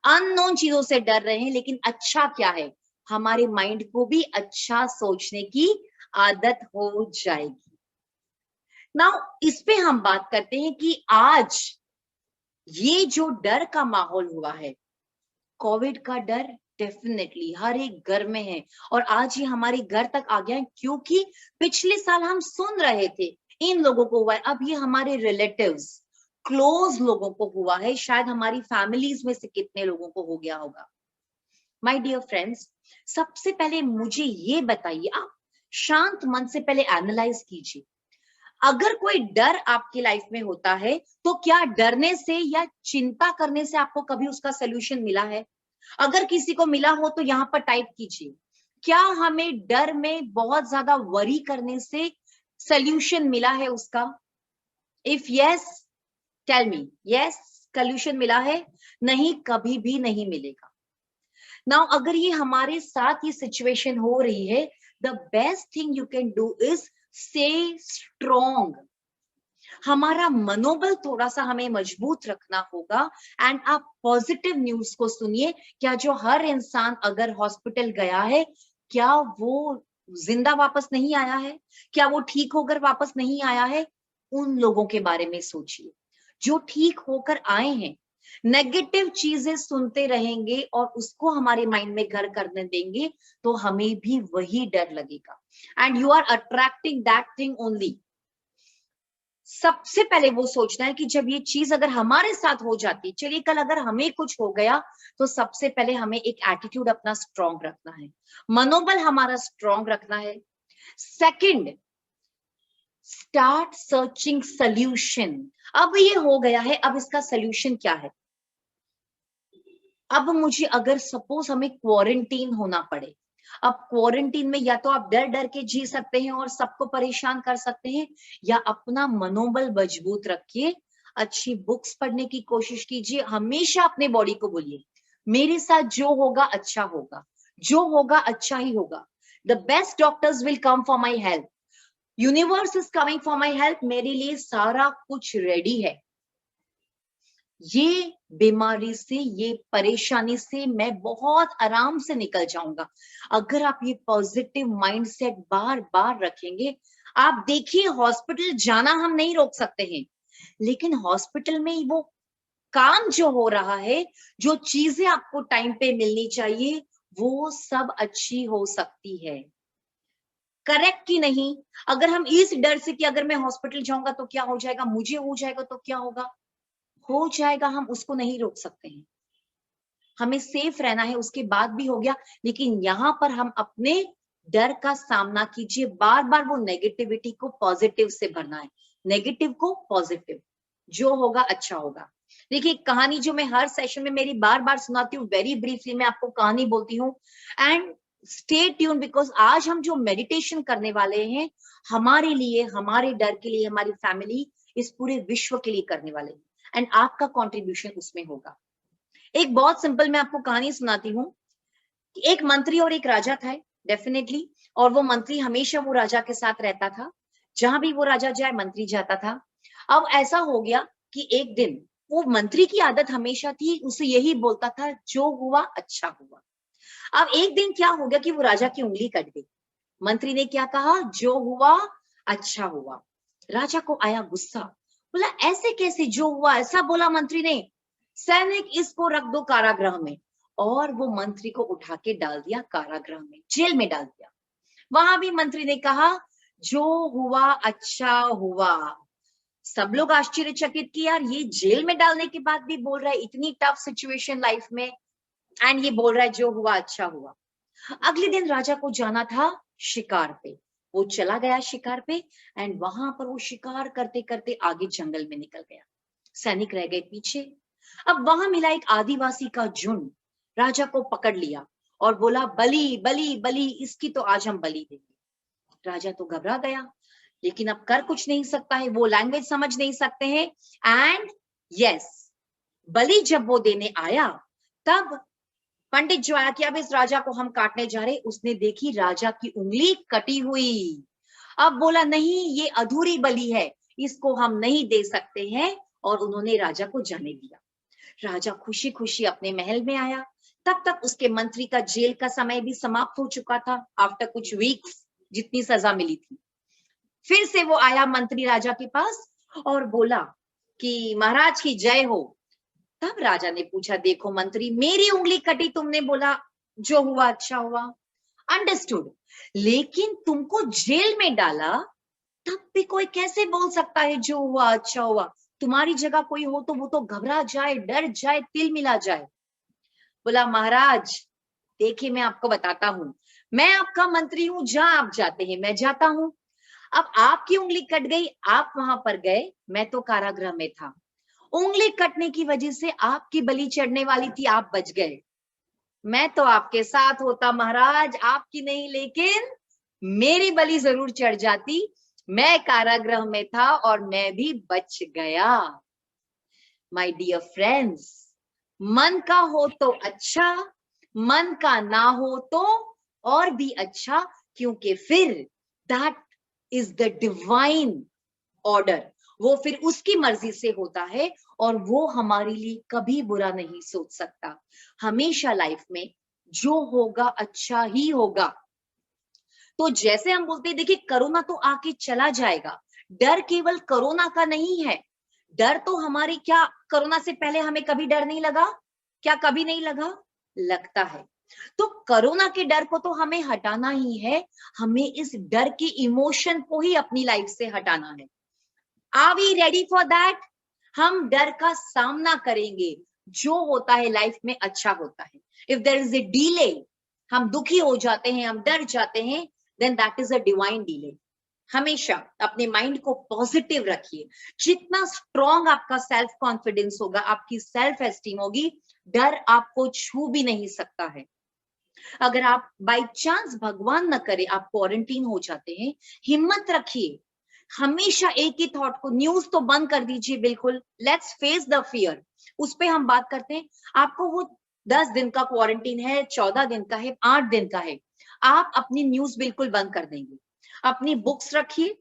अननोन चीजों से डर रहे हैं, लेकिन अच्छा क्या है, हमारे माइंड को भी अच्छा सोचने की आदत हो जाएगी। नाउ इस पे हम बात करते हैं कि आज ये जो डर का माहौल हुआ है, कोविड का डर डेफिनेटली हर एक घर में है, और आज ये हमारे घर तक आ गया है, क्योंकि पिछले साल हम सुन रहे थे इन लोगों को हुआ है, अब ये हमारे रिलेटिव्स, क्लोज लोगों को हुआ है, शायद हमारी फैमिलीज में से कितने लोगों को हो गया होगा। माय डियर फ्रेंड्स, सबसे पहले मुझे ये बताइए, आप शांत मन से पहले एनालाइज कीजिए, अगर कोई डर आपकी लाइफ में होता है, तो क्या डरने से या चिंता करने से आपको कभी उसका सोल्यूशन मिला है? अगर किसी को मिला हो तो यहाँ पर टाइप कीजिए, क्या हमें डर में बहुत ज्यादा वरी करने से सोल्यूशन मिला है उसका? If yes, tell me yes, solution मिला है? नहीं, कभी भी नहीं मिलेगा। नाउ अगर ये हमारे साथ ये सिचुएशन हो रही है, the best thing you can do is stay strong. हमारा मनोबल थोड़ा सा हमें मजबूत रखना होगा। एंड आप पॉजिटिव न्यूज को सुनिए। क्या जो हर इंसान अगर हॉस्पिटल गया है, क्या वो जिंदा वापस नहीं आया है? क्या वो ठीक होकर वापस नहीं आया है? उन लोगों के बारे में सोचिए जो ठीक होकर आए हैं। नेगेटिव चीजें सुनते रहेंगे और उसको हमारे माइंड में घर करने देंगे, तो हमें भी वही डर लगेगा। And you are attracting that thing only. सबसे पहले वो सोचना है कि जब ये चीज अगर हमारे साथ हो जाती, चलिए कल अगर हमें कुछ हो गया, तो सबसे पहले हमें एक एटीट्यूड अपना स्ट्रॉन्ग रखना है, मनोबल हमारा स्ट्रॉन्ग रखना है। Second, start searching solution. अब ये हो गया है, अब इसका सोल्यूशन क्या है? अब मुझे अगर सपोज हमें क्वारंटीन होना पड़े, अब क्वारंटीन में या तो आप डर डर के जी सकते हैं और सबको परेशान कर सकते हैं, या अपना मनोबल मजबूत रखिए, अच्छी बुक्स पढ़ने की कोशिश कीजिए। हमेशा अपने बॉडी को बोलिए, मेरे साथ जो होगा अच्छा होगा, जो होगा अच्छा ही होगा। The best doctors will come for my help. Universe is coming for my help, मेरे लिए सारा कुछ रेडी है। ये बीमारी से, ये परेशानी से मैं बहुत आराम से निकल जाऊंगा। अगर आप ये पॉजिटिव माइंडसेट बार बार रखेंगे, आप देखिए हॉस्पिटल जाना हम नहीं रोक सकते हैं, लेकिन हॉस्पिटल में वो काम जो हो रहा है, जो चीजें आपको टाइम पे मिलनी चाहिए, वो सब अच्छी हो सकती है। करेक्ट कि नहीं? अगर हम इस डर से कि अगर मैं हॉस्पिटल जाऊंगा तो क्या हो जाएगा, मुझे हो जाएगा तो क्या होगा, हो जाएगा, हम उसको नहीं रोक सकते हैं। हमें सेफ रहना है, उसके बाद भी हो गया, लेकिन यहाँ पर हम अपने डर का सामना कीजिए। बार बार वो नेगेटिविटी को पॉजिटिव से भरना है, नेगेटिव को पॉजिटिव, जो होगा अच्छा होगा। देखिए कहानी जो मैं हर सेशन में मेरी बार बार सुनाती हूँ, वेरी ब्रीफली मैं आपको कहानी बोलती हूँ, एंड स्टे ट्यून, बिकॉज आज हम जो मेडिटेशन करने वाले हैं, हमारे लिए, हमारे डर के लिए, हमारी फैमिली, इस पूरे विश्व के लिए करने वाले हैं, एंड आपका कंट्रीब्यूशन उसमें होगा। एक बहुत सिंपल मैं आपको कहानी सुनाती हूँ। एक मंत्री और एक राजा था डेफिनेटली, और वो मंत्री हमेशा वो राजा के साथ रहता था, जहां भी वो राजा जाए मंत्री जाता था। अब ऐसा हो गया कि एक दिन वो मंत्री की आदत हमेशा थी, उसे यही बोलता था, जो हुआ अच्छा हुआ। अब एक दिन क्या हो गया कि वो राजा की उंगली कट गई। मंत्री ने क्या कहा, जो हुआ अच्छा हुआ। राजा को आया गुस्सा, बोला ऐसे कैसे, जो हुआ ऐसा बोला मंत्री ने, सैनिक इसको रख दो कारागृह में। और वो मंत्री को उठा के डाल दिया कारागृह में, जेल में डाल दिया। वहां भी मंत्री ने कहा, जो हुआ अच्छा हुआ। सब लोग आश्चर्यचकित कि यार ये जेल में डालने के बाद भी बोल रहा है, इतनी टफ सिचुएशन लाइफ में, एंड ये बोल रहा है जो हुआ अच्छा हुआ। अगले दिन राजा को जाना था शिकार पे, वो चला गया शिकार पे, एंड वहां पर वो शिकार करते करते आगे जंगल में निकल गया, सैनिक रह गए पीछे। अब वहां मिला एक आदिवासी का झुंड, राजा को पकड़ लिया और बोला, बलि बलि बलि, इसकी तो आज हम बलि देंगे। राजा तो घबरा गया, लेकिन अब कर कुछ नहीं सकता है, वो लैंग्वेज समझ नहीं सकते हैं। एंड यस, बलि जब वो देने आया, तब पंडित जो आया कि अब इस राजा को हम काटने जा रहे, उसने देखी राजा की उंगली कटी हुई। अब बोला नहीं, ये अधूरी बलि है, इसको हम नहीं दे सकते हैं, और उन्होंने राजा को जाने दिया। राजा खुशी खुशी अपने महल में आया। तब तक उसके मंत्री का जेल का समय भी समाप्त हो चुका था, आफ्टर कुछ वीक्स जितनी सजा मिली थी। फिर से वो आया मंत्री राजा के पास और बोला कि महाराज की जय हो। तब राजा ने पूछा, देखो मंत्री, मेरी उंगली कटी, तुमने बोला जो हुआ अच्छा हुआ, अंडरस्टूड, लेकिन तुमको जेल में डाला, तब भी कोई कैसे बोल सकता है जो हुआ अच्छा हुआ? तुम्हारी जगह कोई हो तो वो तो घबरा जाए, डर जाए, तिल मिला जाए। बोला महाराज देखिए, मैं आपको बताता हूँ, मैं आपका मंत्री हूँ, जहां आप जाते हैं मैं जाता हूँ। अब आपकी उंगली कट गई, आप वहां पर गए, मैं तो कारागृह में था। उंगली कटने की वजह से आपकी बलि चढ़ने वाली थी, आप बच गए। मैं तो आपके साथ होता महाराज, आपकी नहीं, लेकिन मेरी बलि जरूर चढ़ जाती। मैं कारागृह में था और मैं भी बच गया। माय डियर फ्रेंड्स, मन का हो तो अच्छा, मन का ना हो तो और भी अच्छा, क्योंकि फिर that is the divine order, वो फिर उसकी मर्जी से होता है, और वो हमारे लिए कभी बुरा नहीं सोच सकता। हमेशा लाइफ में जो होगा अच्छा ही होगा। तो जैसे हम बोलते हैं, देखिए कोरोना तो आके चला जाएगा, डर केवल कोरोना का नहीं है, डर तो हमारे, क्या कोरोना से पहले हमें कभी डर नहीं लगा? क्या कभी नहीं लगा? लगता है। तो कोरोना के डर को तो हमें हटाना ही है, हमें इस डर के इमोशन को ही अपनी लाइफ से हटाना है। Are we ready for that? हम डर का सामना करेंगे, जो होता है लाइफ में अच्छा होता है। If there is a delay, हम दुखी हो जाते हैं, हम डर जाते हैं, then that is a divine delay. हमेशा अपने माइंड को पॉजिटिव रखिए। जितना स्ट्रॉन्ग आपका सेल्फ कॉन्फिडेंस होगा, आपकी सेल्फ एस्टीम होगी, डर आपको छू भी नहीं सकता है। अगर आप बाई चांस, भगवान न करे, आप क्वारंटीन हो जाते हैं, हिम्मत रखिए। हमेशा एक ही थॉट को, न्यूज तो बंद कर दीजिए बिल्कुल, लेट्स फेस द फियर, उस पे हम बात करते हैं। आपको वो 10 दिन का क्वारंटीन है, 14 दिन का है, 8 दिन का है, आप अपनी न्यूज बिल्कुल बंद कर देंगे। अपनी बुक्स रखिए,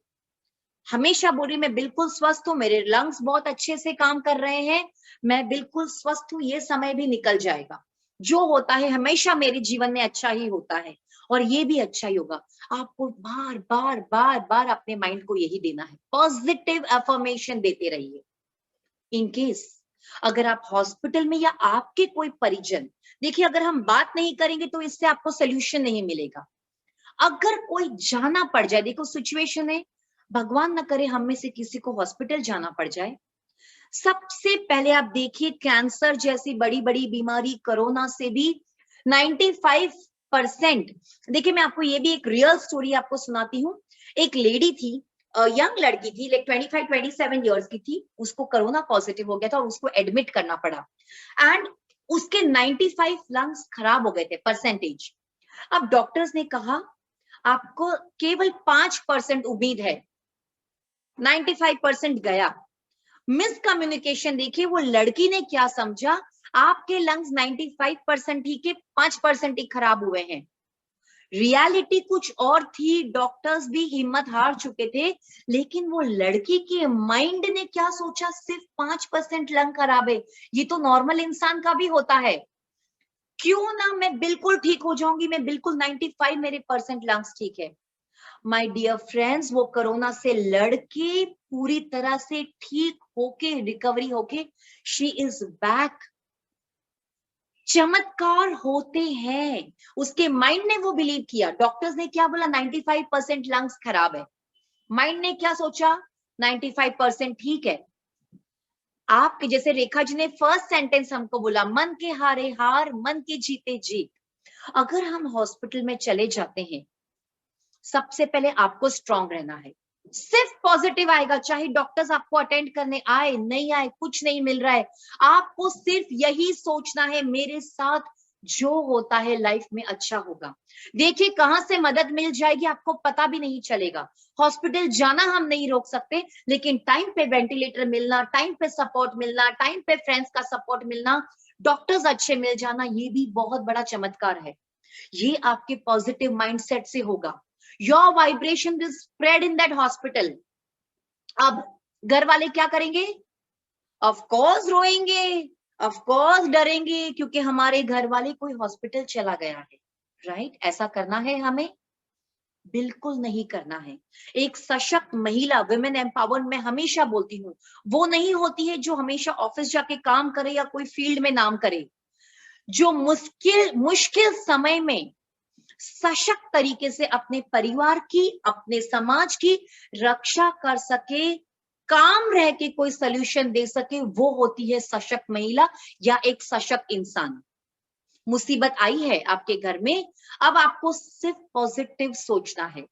हमेशा बोल रही मैं बिल्कुल स्वस्थ हूँ, मेरे लंग्स बहुत अच्छे से काम कर रहे हैं, मैं बिल्कुल स्वस्थ हूँ, ये समय भी निकल जाएगा, जो होता है हमेशा मेरे जीवन में अच्छा ही होता है और ये भी अच्छा ही होगा। आपको बार बार बार बार अपने माइंड को यही देना है, पॉजिटिव अफर्मेशन देते रहिए। इन केस अगर आप हॉस्पिटल में या आपके कोई परिजन, देखिए अगर हम बात नहीं करेंगे तो इससे आपको सोल्यूशन नहीं मिलेगा। अगर कोई जाना पड़ जाए, देखो सिचुएशन है, भगवान ना करे हम में से किसी को हॉस्पिटल जाना पड़ जाए, सबसे पहले आप देखिए कैंसर जैसी बड़ी बड़ी बीमारी, कोरोना से भी 95%। देखिए मैं आपको ये भी एक रियल स्टोरी आपको सुनाती हूँ। एक लेडी थी, यंग लड़की थी, लाइक 25-27 इयर्स की थी, उसको कोरोना पॉजिटिव हो गया था और उसको एडमिट करना पड़ा एंड उसके 95 लंग्स खराब हो गए थे परसेंटेज। अब डॉक्टर्स ने कहा आपको केवल 5% उम्मीद है, 95% गया। मिसकम्युनिकेशन देखिए, वो लड़की ने क्या समझा, आपके लंग्स 95% ठीक है, 5% ही खराब हुए हैं। रियलिटी कुछ और थी, डॉक्टर्स भी हिम्मत हार चुके थे, लेकिन वो लड़की के माइंड ने क्या सोचा, सिर्फ 5% लंग खराब है, ये तो नॉर्मल इंसान का भी होता है, क्यों ना मैं बिल्कुल ठीक हो जाऊंगी, मैं बिल्कुल 95 मेरे परसेंट लंग्स ठीक है। माय डियर फ्रेंड्स, वो कोरोना से लड़के पूरी तरह से ठीक होके, रिकवरी होके, शी इज बैक। चमत्कार होते हैं, उसके माइंड ने वो बिलीव किया। डॉक्टर्स ने क्या बोला, 95% लंग्स खराब है, माइंड ने क्या सोचा, 95% ठीक है। आपके जैसे रेखा जी ने फर्स्ट सेंटेंस हमको बोला, मन के हारे हार, मन के जीते जीत। अगर हम हॉस्पिटल में चले जाते हैं, सबसे पहले आपको स्ट्रांग रहना है, सिर्फ पॉजिटिव आएगा, चाहे डॉक्टर्स आपको अटेंड करने आए नहीं आए, कुछ नहीं मिल रहा है, आपको सिर्फ यही सोचना है, मेरे साथ जो होता है लाइफ में अच्छा होगा। देखिए कहां से मदद मिल जाएगी आपको पता भी नहीं चलेगा। हॉस्पिटल जाना हम नहीं रोक सकते, लेकिन टाइम पे वेंटिलेटर मिलना, टाइम पे सपोर्ट मिलना, टाइम पे फ्रेंड्स का सपोर्ट मिलना, डॉक्टर्स अच्छे मिल जाना, ये भी बहुत बड़ा चमत्कार है। ये आपके पॉजिटिव माइंडसेट से होगा। Your vibration will spread in that hospital. अब घर वाले क्या करेंगे, ऑफ कोर्स रोएंगे, ऑफ कोर्स डरेंगे, क्योंकि हमारे घर वाले कोई हॉस्पिटल चला गया है, राइट? ऐसा करना है हमें, बिल्कुल नहीं करना है। एक सशक्त महिला, वुमेन एम्पावरमेंट में हमेशा बोलती हूँ, वो नहीं होती है जो हमेशा ऑफिस जाके काम करे या कोई फील्ड में नाम करे, जो मुश्किल समय में सशक्त तरीके से अपने परिवार की, अपने समाज की रक्षा कर सके, काम रह के कोई सॉल्यूशन दे सके, वो होती है सशक्त महिला या एक सशक्त इंसान। मुसीबत आई है आपके घर में, अब आपको सिर्फ पॉजिटिव सोचना है।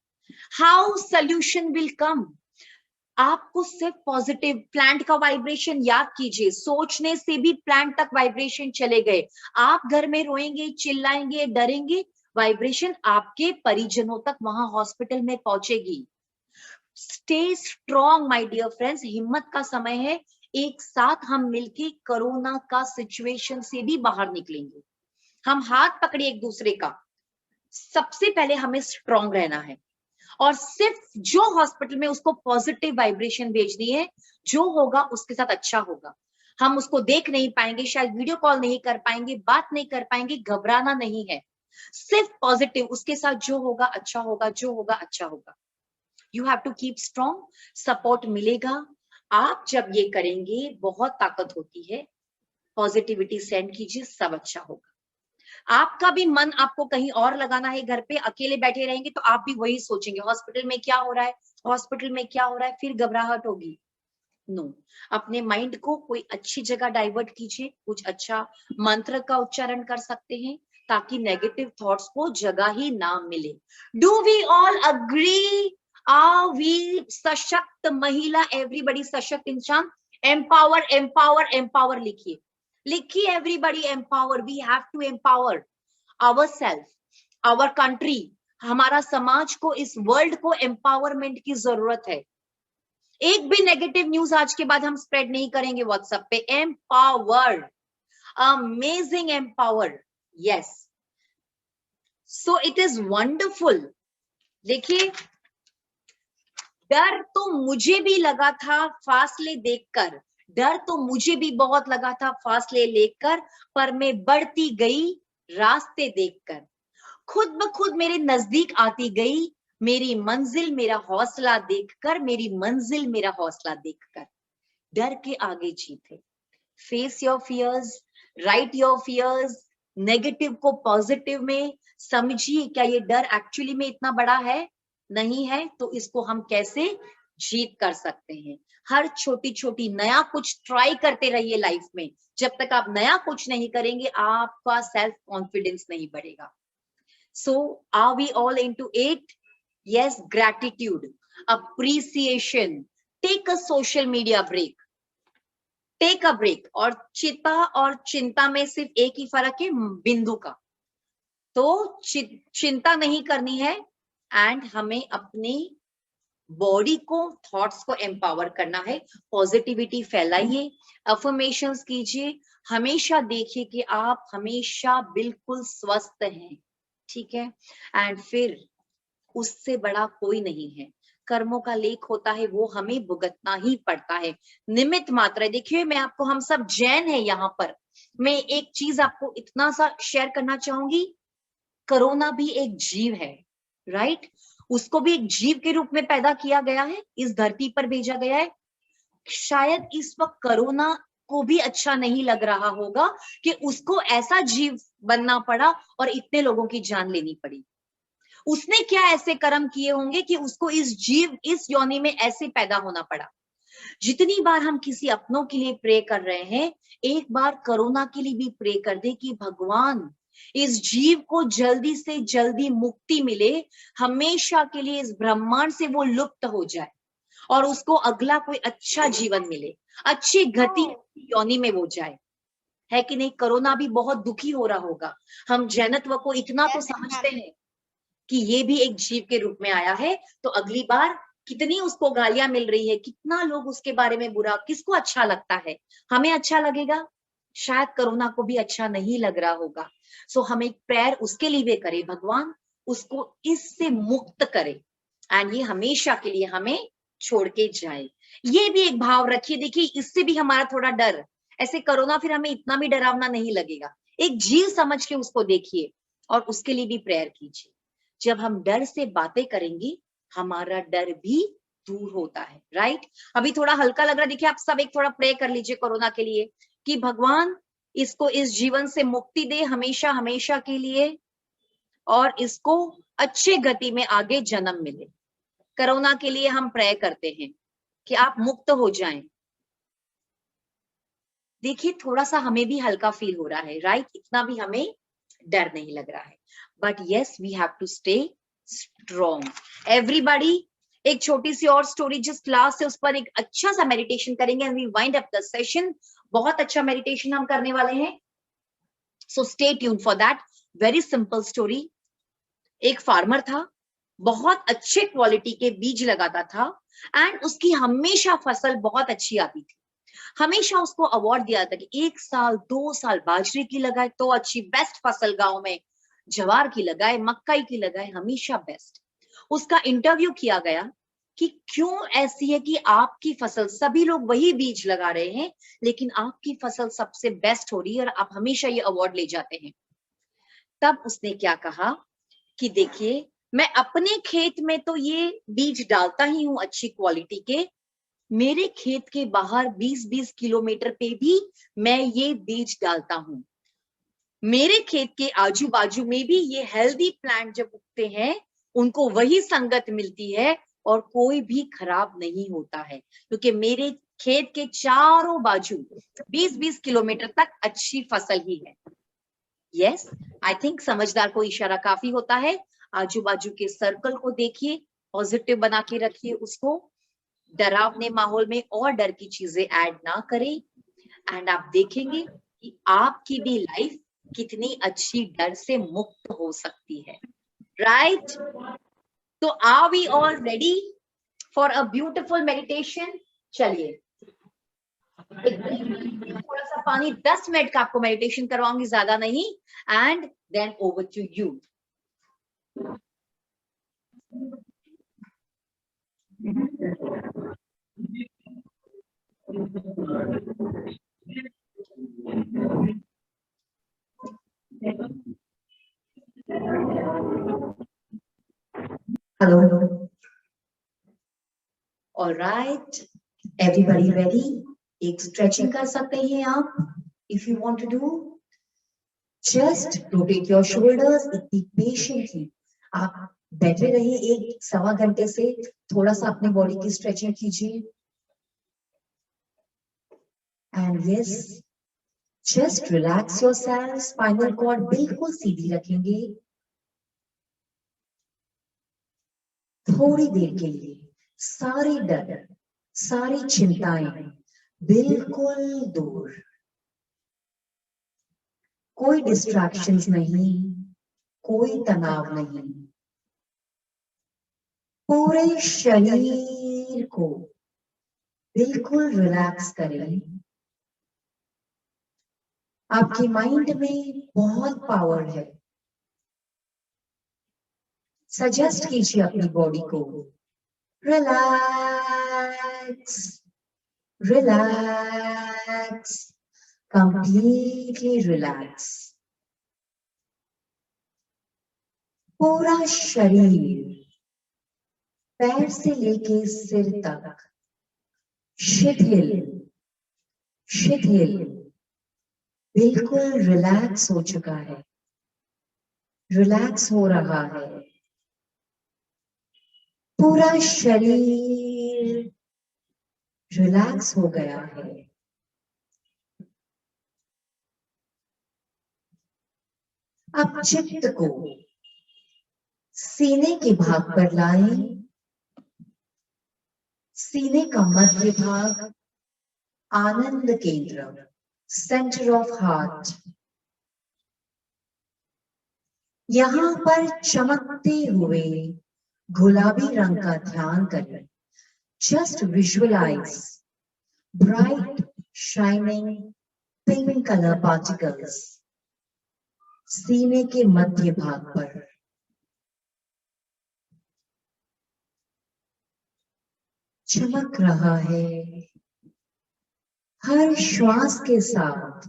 हाउ सॉल्यूशन विल कम, आपको सिर्फ पॉजिटिव, प्लांट का वाइब्रेशन याद कीजिए, सोचने से भी प्लांट तक वाइब्रेशन चले गए। आप घर में रोएंगे, चिल्लाएंगे, डरेंगे, वाइब्रेशन आपके परिजनों तक वहां हॉस्पिटल में पहुंचेगी। Stay strong my dear friends, हिम्मत का समय है, एक साथ हम मिलके कोरोना का सिचुएशन से भी बाहर निकलेंगे। हम हाथ पकड़े एक दूसरे का, सबसे पहले हमें स्ट्रॉन्ग रहना है और सिर्फ जो हॉस्पिटल में उसको पॉजिटिव वाइब्रेशन भेजनी है, जो होगा उसके साथ अच्छा होगा। हम उसको देख नहीं पाएंगे, शायद वीडियो कॉल नहीं कर पाएंगे, बात नहीं कर पाएंगे, घबराना नहीं है, सिर्फ पॉजिटिव, उसके साथ जो होगा अच्छा होगा, जो होगा अच्छा होगा। You have to keep strong, support मिलेगा। आप जब ये करेंगे बहुत ताकत होती है, पॉजिटिविटी सेंड कीजिए, सब अच्छा होगा। आपका भी मन आपको कहीं और लगाना है, घर पे अकेले बैठे रहेंगे तो आप भी वही सोचेंगे, हॉस्पिटल में क्या हो रहा है, हॉस्पिटल में क्या हो रहा है, फिर घबराहट होगी। नो, अपने माइंड को कोई अच्छी जगह डाइवर्ट कीजिए, कुछ अच्छा मंत्र का उच्चारण कर सकते हैं ताकि नेगेटिव थॉट्स को जगह ही ना मिले। Do we all agree, are we सशक्त महिला, एवरीबडी सशक्त इंसान, एम्पावर एम्पावर एम्पावर लिखिए, लिखिए everybody empower, we have to empower ourselves, our country, हमारा समाज को, इस वर्ल्ड को एम्पावरमेंट की जरूरत है। एक भी नेगेटिव न्यूज आज के बाद हम स्प्रेड नहीं करेंगे व्हाट्सएप पे। Empowered, amazing empowered, yes, so it is wonderful. देखिए डर तो मुझे भी लगा था फासले देखकर, डर तो मुझे भी बहुत लगा था फासले लेकर, पर मैं बढ़ती गई रास्ते देखकर, खुद ब खुद मेरे नजदीक आती गई, मेरी मंजिल मेरा हौसला देखकर, मेरी मंजिल मेरा हौसला देखकर। डर के आगे जीत है। Face your fears, write your fears, negative को पॉजिटिव में समझिए। क्या ये डर एक्चुअली में इतना बड़ा है? नहीं है। तो इसको हम कैसे जीत कर सकते हैं? हर छोटी छोटी नया कुछ ट्राई करते रहिए लाइफ में। जब तक आप नया कुछ नहीं करेंगे, आपका सेल्फ कॉन्फिडेंस नहीं बढ़ेगा। So are we all into it? Yes, gratitude, appreciation. Take a social media break. Take a break. और चिंता में सिर्फ एक ही फर्क है, बिंदु का। तो चिंता नहीं करनी है, एंड हमें अपनी बॉडी को, थॉट्स को एम्पावर करना है। पॉजिटिविटी फैलाइए, अफर्मेशंस कीजिए, हमेशा देखिए कि आप हमेशा बिल्कुल स्वस्थ हैं, ठीक है। एंड फिर उससे बड़ा कोई नहीं है। कर्मों का लेख होता है, वो हमें भुगतना ही पड़ता है। निमित्त मात्र है। देखिए, मैं आपको, हम सब जैन है यहाँ पर। मैं एक चीज आपको इतना सा शेयर करना चाहूंगी, कोरोना भी एक जीव है, राइट? उसको भी एक जीव के रूप में पैदा किया गया है, इस धरती पर भेजा गया है। शायद इस वक्त कोरोना को भी अच्छा नहीं लग रहा होगा कि उसको ऐसा जीव बनना पड़ा और इतने लोगों की जान लेनी पड़ी। उसने क्या ऐसे कर्म किए होंगे कि उसको इस योनि में ऐसे पैदा होना पड़ा। जितनी बार हम किसी अपनों के लिए प्रे कर रहे हैं, एक बार कोरोना के लिए भी प्रे कर दे कि भगवान इस जीव को जल्दी से जल्दी मुक्ति मिले, हमेशा के लिए इस ब्रह्मांड से वो लुप्त हो जाए और उसको अगला कोई अच्छा जीवन मिले, अच्छी गति योनि में वो जाए। है कि नहीं? कोरोना भी बहुत दुखी हो रहा होगा। हम जैनत्व को इतना तो समझते हैं कि ये भी एक जीव के रूप में आया है, तो अगली बार कितनी उसको गालियां मिल रही है, कितना लोग उसके बारे में बुरा, किसको अच्छा लगता है? हमें अच्छा लगेगा? शायद कोरोना को भी अच्छा नहीं लग रहा होगा। सो हम एक प्रेयर उसके लिए भी करें, भगवान उसको इससे मुक्त करे एंड ये हमेशा के लिए हमें छोड़ के जाए। ये भी एक भाव रखिए। देखिए, इससे भी हमारा थोड़ा डर, ऐसे कोरोना फिर हमें इतना भी डरावना नहीं लगेगा। एक जीव समझ के उसको देखिए और उसके लिए भी प्रेयर कीजिए। जब हम डर से बातें करेंगे, हमारा डर भी दूर होता है, राइट? अभी थोड़ा हल्का लग रहा है। देखिए, आप सब एक थोड़ा प्रे कर लीजिए कोरोना के लिए कि भगवान इसको इस जीवन से मुक्ति दे हमेशा हमेशा के लिए, और इसको अच्छे गति में आगे जन्म मिले। कोरोना के लिए हम प्रे करते हैं कि आप मुक्त हो जाएं। देखिए, थोड़ा सा हमें भी हल्का फील हो रहा है, राइट? इतना भी हमें डर नहीं लग रहा है। But yes, we have to stay strong everybody. एक छोटी सी और स्टोरी जिस लास्ट से, उस पर एक अच्छा सा मेडिटेशन करेंगे and we wind up the session. बहुत अच्छा मेडिटेशन हम करने वाले हैं, so stay tuned for that. Very simple story. एक फार्मर था, बहुत अच्छे क्वालिटी के बीज लगाता था एंड उसकी हमेशा फसल बहुत अच्छी आती थी। हमेशा उसको अवार्ड दिया था कि 1 साल 2 साल बाजरे की लगाए तो अच्छी, बेस्ट फसल गांव में, ज्वार की लगाए, मक्काई की लगाए, हमेशा बेस्ट। उसका इंटरव्यू किया गया कि क्यों ऐसी है कि आपकी फसल, सभी लोग वही बीज लगा रहे हैं लेकिन आपकी फसल सबसे बेस्ट हो रही है और आप हमेशा ये अवार्ड ले जाते हैं। तब उसने क्या कहा कि देखिए, मैं अपने खेत में तो ये बीज डालता ही हूं अच्छी क्वालिटी के, मेरे खेत के बाहर 20-20 किलोमीटर पे भी मैं ये बीज डालता हूं। मेरे खेत के आजू बाजू में भी ये हेल्दी प्लांट जब उगते हैं, उनको वही संगत मिलती है और कोई भी खराब नहीं होता है, क्योंकि मेरे खेत के चारों बाजू 20-20 किलोमीटर तक अच्छी फसल ही है। यस, आई थिंक समझदार को इशारा काफी होता है। आजू बाजू के सर्कल को देखिए, पॉजिटिव बना के रखिए उसको, डरावने माहौल में और डर की चीजें ऐड ना करें एंड आप देखेंगे कि आपकी भी लाइफ कितनी अच्छी डर से मुक्त हो सकती है, राइट? तो are we all ready for a beautiful meditation? चलिए, थोड़ा सा पानी, 10 मिनट का आपको मेडिटेशन करवाऊंगी, ज्यादा नहीं, and then over to you. Hello. All right. Everybody ready? एक stretching कर सकते हैं आप? If you want to do, just rotate your shoulders. इतनी patiently. आप बैठे रहिए 1-1.25 घंटे से, थोड़ा सा अपने बॉडी की स्ट्रेचिंग कीजिए. And yes, just relax yourself. Spinal cord बिल्कुल सीधी रखेंगे. थोड़ी देर के लिए सारे डर, सारी चिंताएं बिल्कुल दूर. कोई डिस्ट्रैक्शंस नहीं, कोई तनाव नहीं. पूरे शरीर को बिल्कुल रिलैक्स करें. आपकी माइंड में बहुत पावर है. सजेस्ट कीजिए अपनी बॉडी को, रिलैक्स, रिलैक्स, कंप्लीटली रिलैक्स. पूरा शरीर पैर से लेके सिर तक शिथिल, शिथिल, बिल्कुल रिलैक्स हो चुका है, रिलैक्स हो रहा है. पूरा शरीर रिलैक्स हो गया है. अब चित्त को सीने के भाग पर लाएं. सीने का मध्य भाग आनंद केंद्र, सेंटर ऑफ हार्ट. यहां पर चमकते हुए गुलाबी रंग का ध्यान करें. Just visualise bright shining pink colour particles सीने के मध्य भाग पर. चमक रहा है. हर श्वास के साथ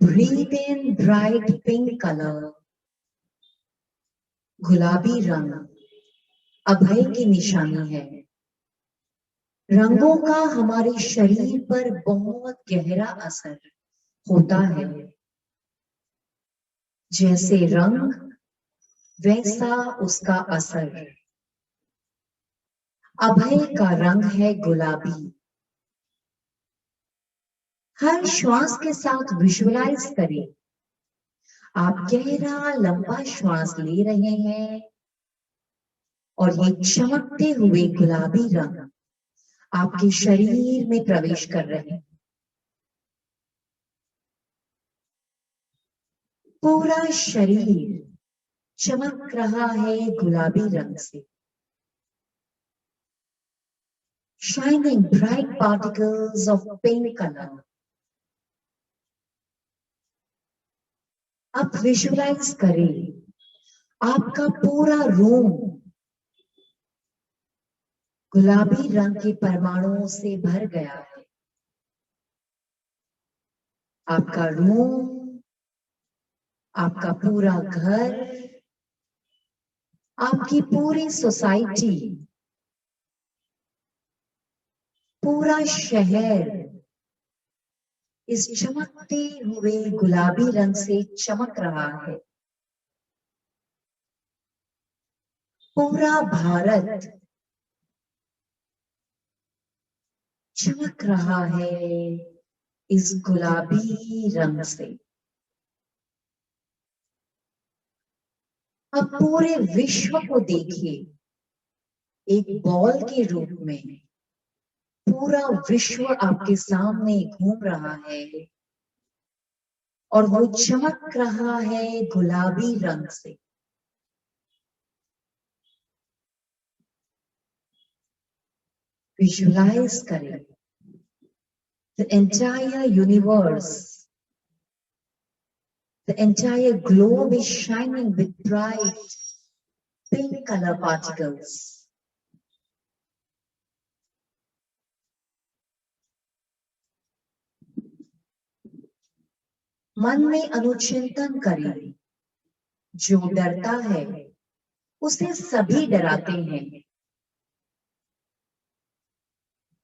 ब्रीथ इन ब्राइट पिंक कलर. गुलाबी रंग अभय की निशानी है. रंगों का हमारे शरीर पर बहुत गहरा असर होता है. जैसे रंग वैसा उसका असर. अभय का रंग है गुलाबी. हर श्वास के साथ विजुअलाइज करें. आप गहरा लंबा श्वास ले रहे हैं और ये चमकते हुए गुलाबी रंग आपके शरीर में प्रवेश कर रहे हैं. पूरा शरीर चमक रहा है गुलाबी रंग से. Shining bright particles of pink color. अब विजुअलाइज करें आपका पूरा रूम गुलाबी रंग के परमाणुओं से भर गया है. आपका रूम, आपका पूरा घर, आपकी पूरी सोसाइटी, पूरा शहर इस चमकते हुए गुलाबी रंग से चमक रहा है. पूरा भारत चमक रहा है इस गुलाबी रंग से. अब पूरे विश्व को देखिए एक बॉल के रूप में. पूरा विश्व आपके सामने घूम रहा है और वो चमक रहा है गुलाबी रंग से. विजुअलाइज करें the entire universe, the entire globe is shining with bright pink color particles. मन में अनुचिंतन करें। जो डरता है उसे सभी डराते हैं।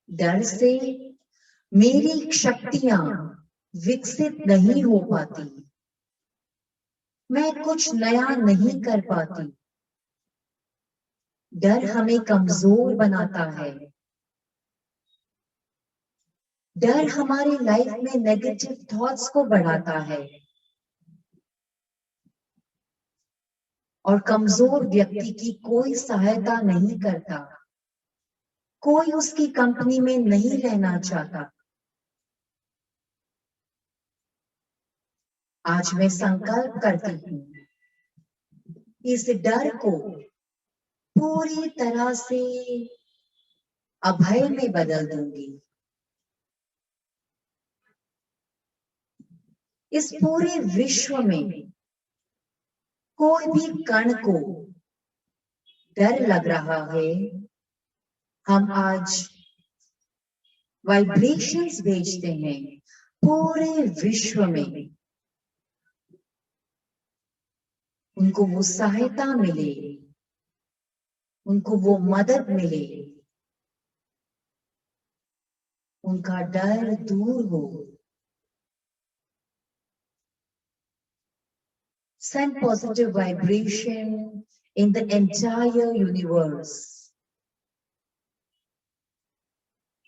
डर से मेरी शक्तियां विकसित नहीं हो पाती, मैं कुछ नया नहीं कर पाती। डर हमें कमजोर बनाता है। डर हमारी लाइफ में नेगेटिव थॉट्स को बढ़ाता है और कमजोर व्यक्ति की कोई सहायता नहीं करता, कोई उसकी कंपनी में नहीं रहना चाहता। आज मैं संकल्प करती हूँ, इस डर को पूरी तरह से अभय में बदल दूंगी। इस पूरे विश्व में कोई भी कण को डर लग रहा है, हम आज वाइब्रेशंस भेजते हैं पूरे विश्व में, उनको वो सहायता मिले, उनको वो मदद मिले, उनका डर दूर हो। Send positive vibration in the entire universe.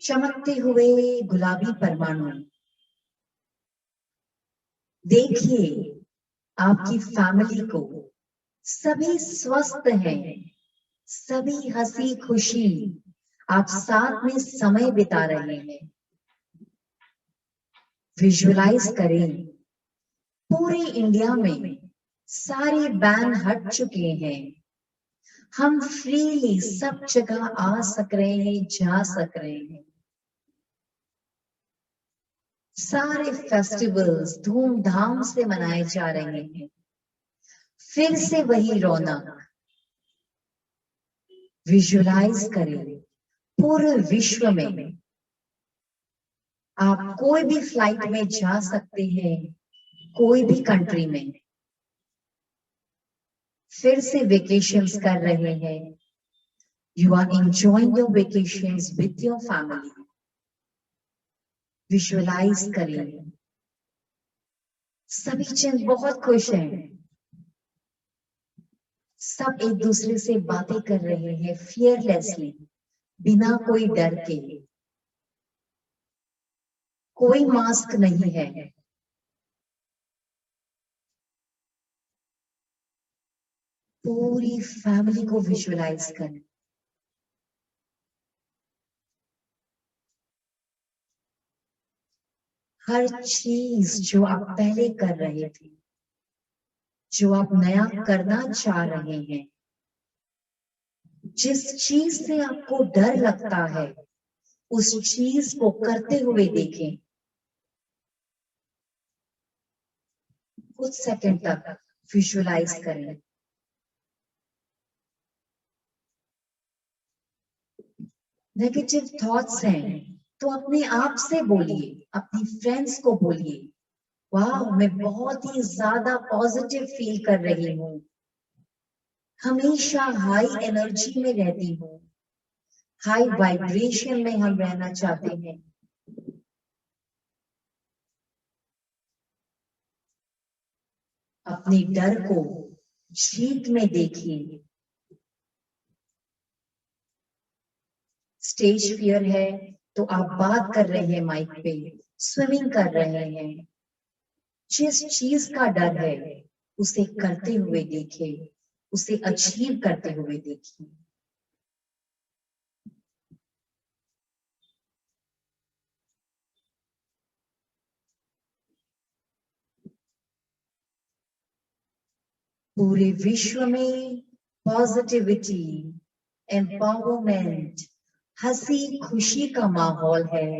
चमकते हुए गुलाबी परमाणु, देखिए आपकी फैमिली को, सभी स्वस्थ हैं, सभी हंसी खुशी आप साथ में समय बिता रहे हैं। विजुअलाइज करें पूरे इंडिया में सारे बैन हट चुके हैं, हम फ्रीली सब जगह आ सक रहे हैं, जा सक रहे हैं। सारे फेस्टिवल्स धूमधाम से मनाए जा रहे हैं। फिर से वही रौनक। विजुअलाइज करें पूरे विश्व में आप कोई भी फ्लाइट में जा सकते हैं, कोई भी कंट्री में फिर से वेकेशंस कर रहे हैं। You are enjoying your vacations with your family. Visualise करें सभी जन बहुत खुश हैं, सब एक दूसरे से बातें कर रहे हैं फियरलेसली, बिना कोई डर के। कोई मास्क नहीं है। पूरी फैमिली को विजुअलाइज करें। हर चीज जो आप पहले कर रहे थे, जो आप नया करना चाह रहे हैं, जिस चीज से आपको डर लगता है, उस चीज को करते हुए देखें। कुछ सेकंड तक विजुअलाइज करें। नेगेटिव थॉट्स हैं तो अपने आप से बोलिए, अपनी फ्रेंड्स को बोलिए, वाह मैं बहुत ही ज्यादा पॉजिटिव फील कर रही हूँ, हमेशा हाई एनर्जी में रहती हूँ, हाई वाइब्रेशन में हम रहना चाहते हैं। अपने डर को जीत में देखिए। स्टेज फियर है तो आप बात कर रहे हैं माइक पे, स्विमिंग कर रहे हैं। जिस चीज का डर है उसे करते हुए देखिए, उसे अचीव करते हुए देखिए। पूरे विश्व में पॉजिटिविटी, एम्पावरमेंट, हंसी खुशी का माहौल है।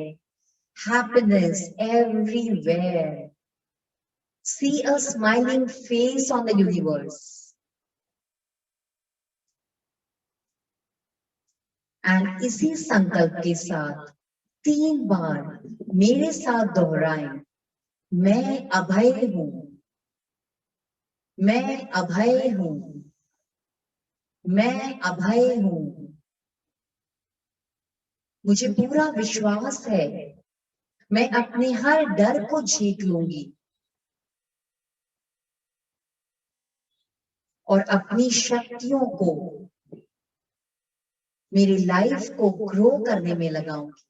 Happiness everywhere. See a smiling face on the universe. And इसी संकल्प के साथ 3 बार मेरे साथ दोहराएं। मैं अभय हूं, मैं अभय हूं, मैं अभय हूं। मुझे पूरा विश्वास है मैं अपने हर डर को जीत लूंगी और अपनी शक्तियों को मेरी लाइफ को ग्रो करने में लगाऊंगी।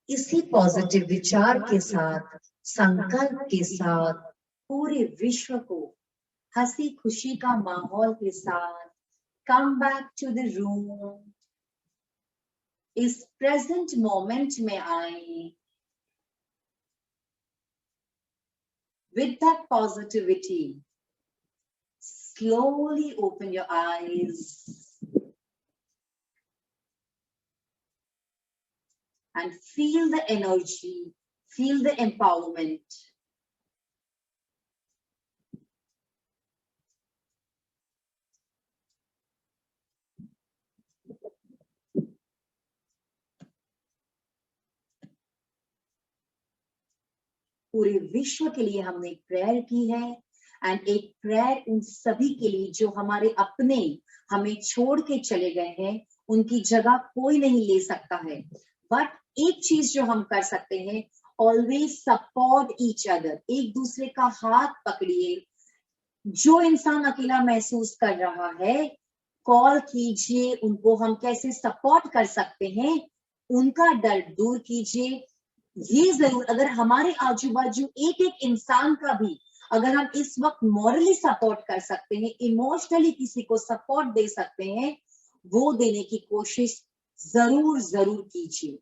इसी पॉजिटिव विचार के साथ, संकल्प के साथ पूरे विश्व को हंसी खुशी का माहौल के साथ come back to the room, इस प्रेजेंट मोमेंट में आए with that positivity. Slowly open your eyes and feel the energy, feel the empowerment. पूरे विश्व के लिए हमने एक प्रेयर की है एंड एक प्रेयर उन सभी के लिए जो हमारे अपने हमें छोड़ के चले गए हैं, उनकी जगह कोई नहीं ले सकता है। बट एक चीज जो हम कर सकते हैं, ऑलवेज सपोर्ट ईच अदर, एक दूसरे का हाथ पकड़िए। जो इंसान अकेला महसूस कर रहा है, कॉल कीजिए उनको, हम कैसे सपोर्ट कर सकते हैं, उनका डर दूर कीजिए। ये जरूर, अगर हमारे आजू बाजू एक एक इंसान का भी अगर हम इस वक्त मॉरली सपोर्ट कर सकते हैं, इमोशनली किसी को सपोर्ट दे सकते हैं, वो देने की कोशिश जरूर जरूर कीजिए।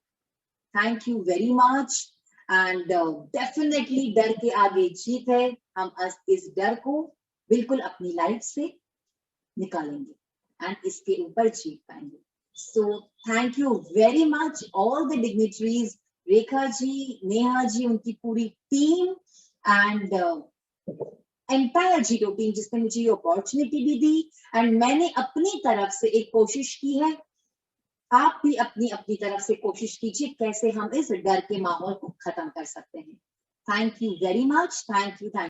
Thank you very much and definitely डर के आगे जीत है। हम इस डर को बिल्कुल अपनी लाइफ से निकालेंगे एंड इसके ऊपर जीत पाएंगे। So thank you very much all the dignitaries, Rekha ji, Neha ji, उनकी पूरी team and entire JITO team जिसने मुझे ये अपॉर्चुनिटी भी दी एंड मैंने अपनी तरफ से एक कोशिश की है। आप भी अपनी अपनी तरफ से कोशिश कीजिए कैसे हम इस डर के माहौल को खत्म कर सकते हैं। Thank you very much, thank you.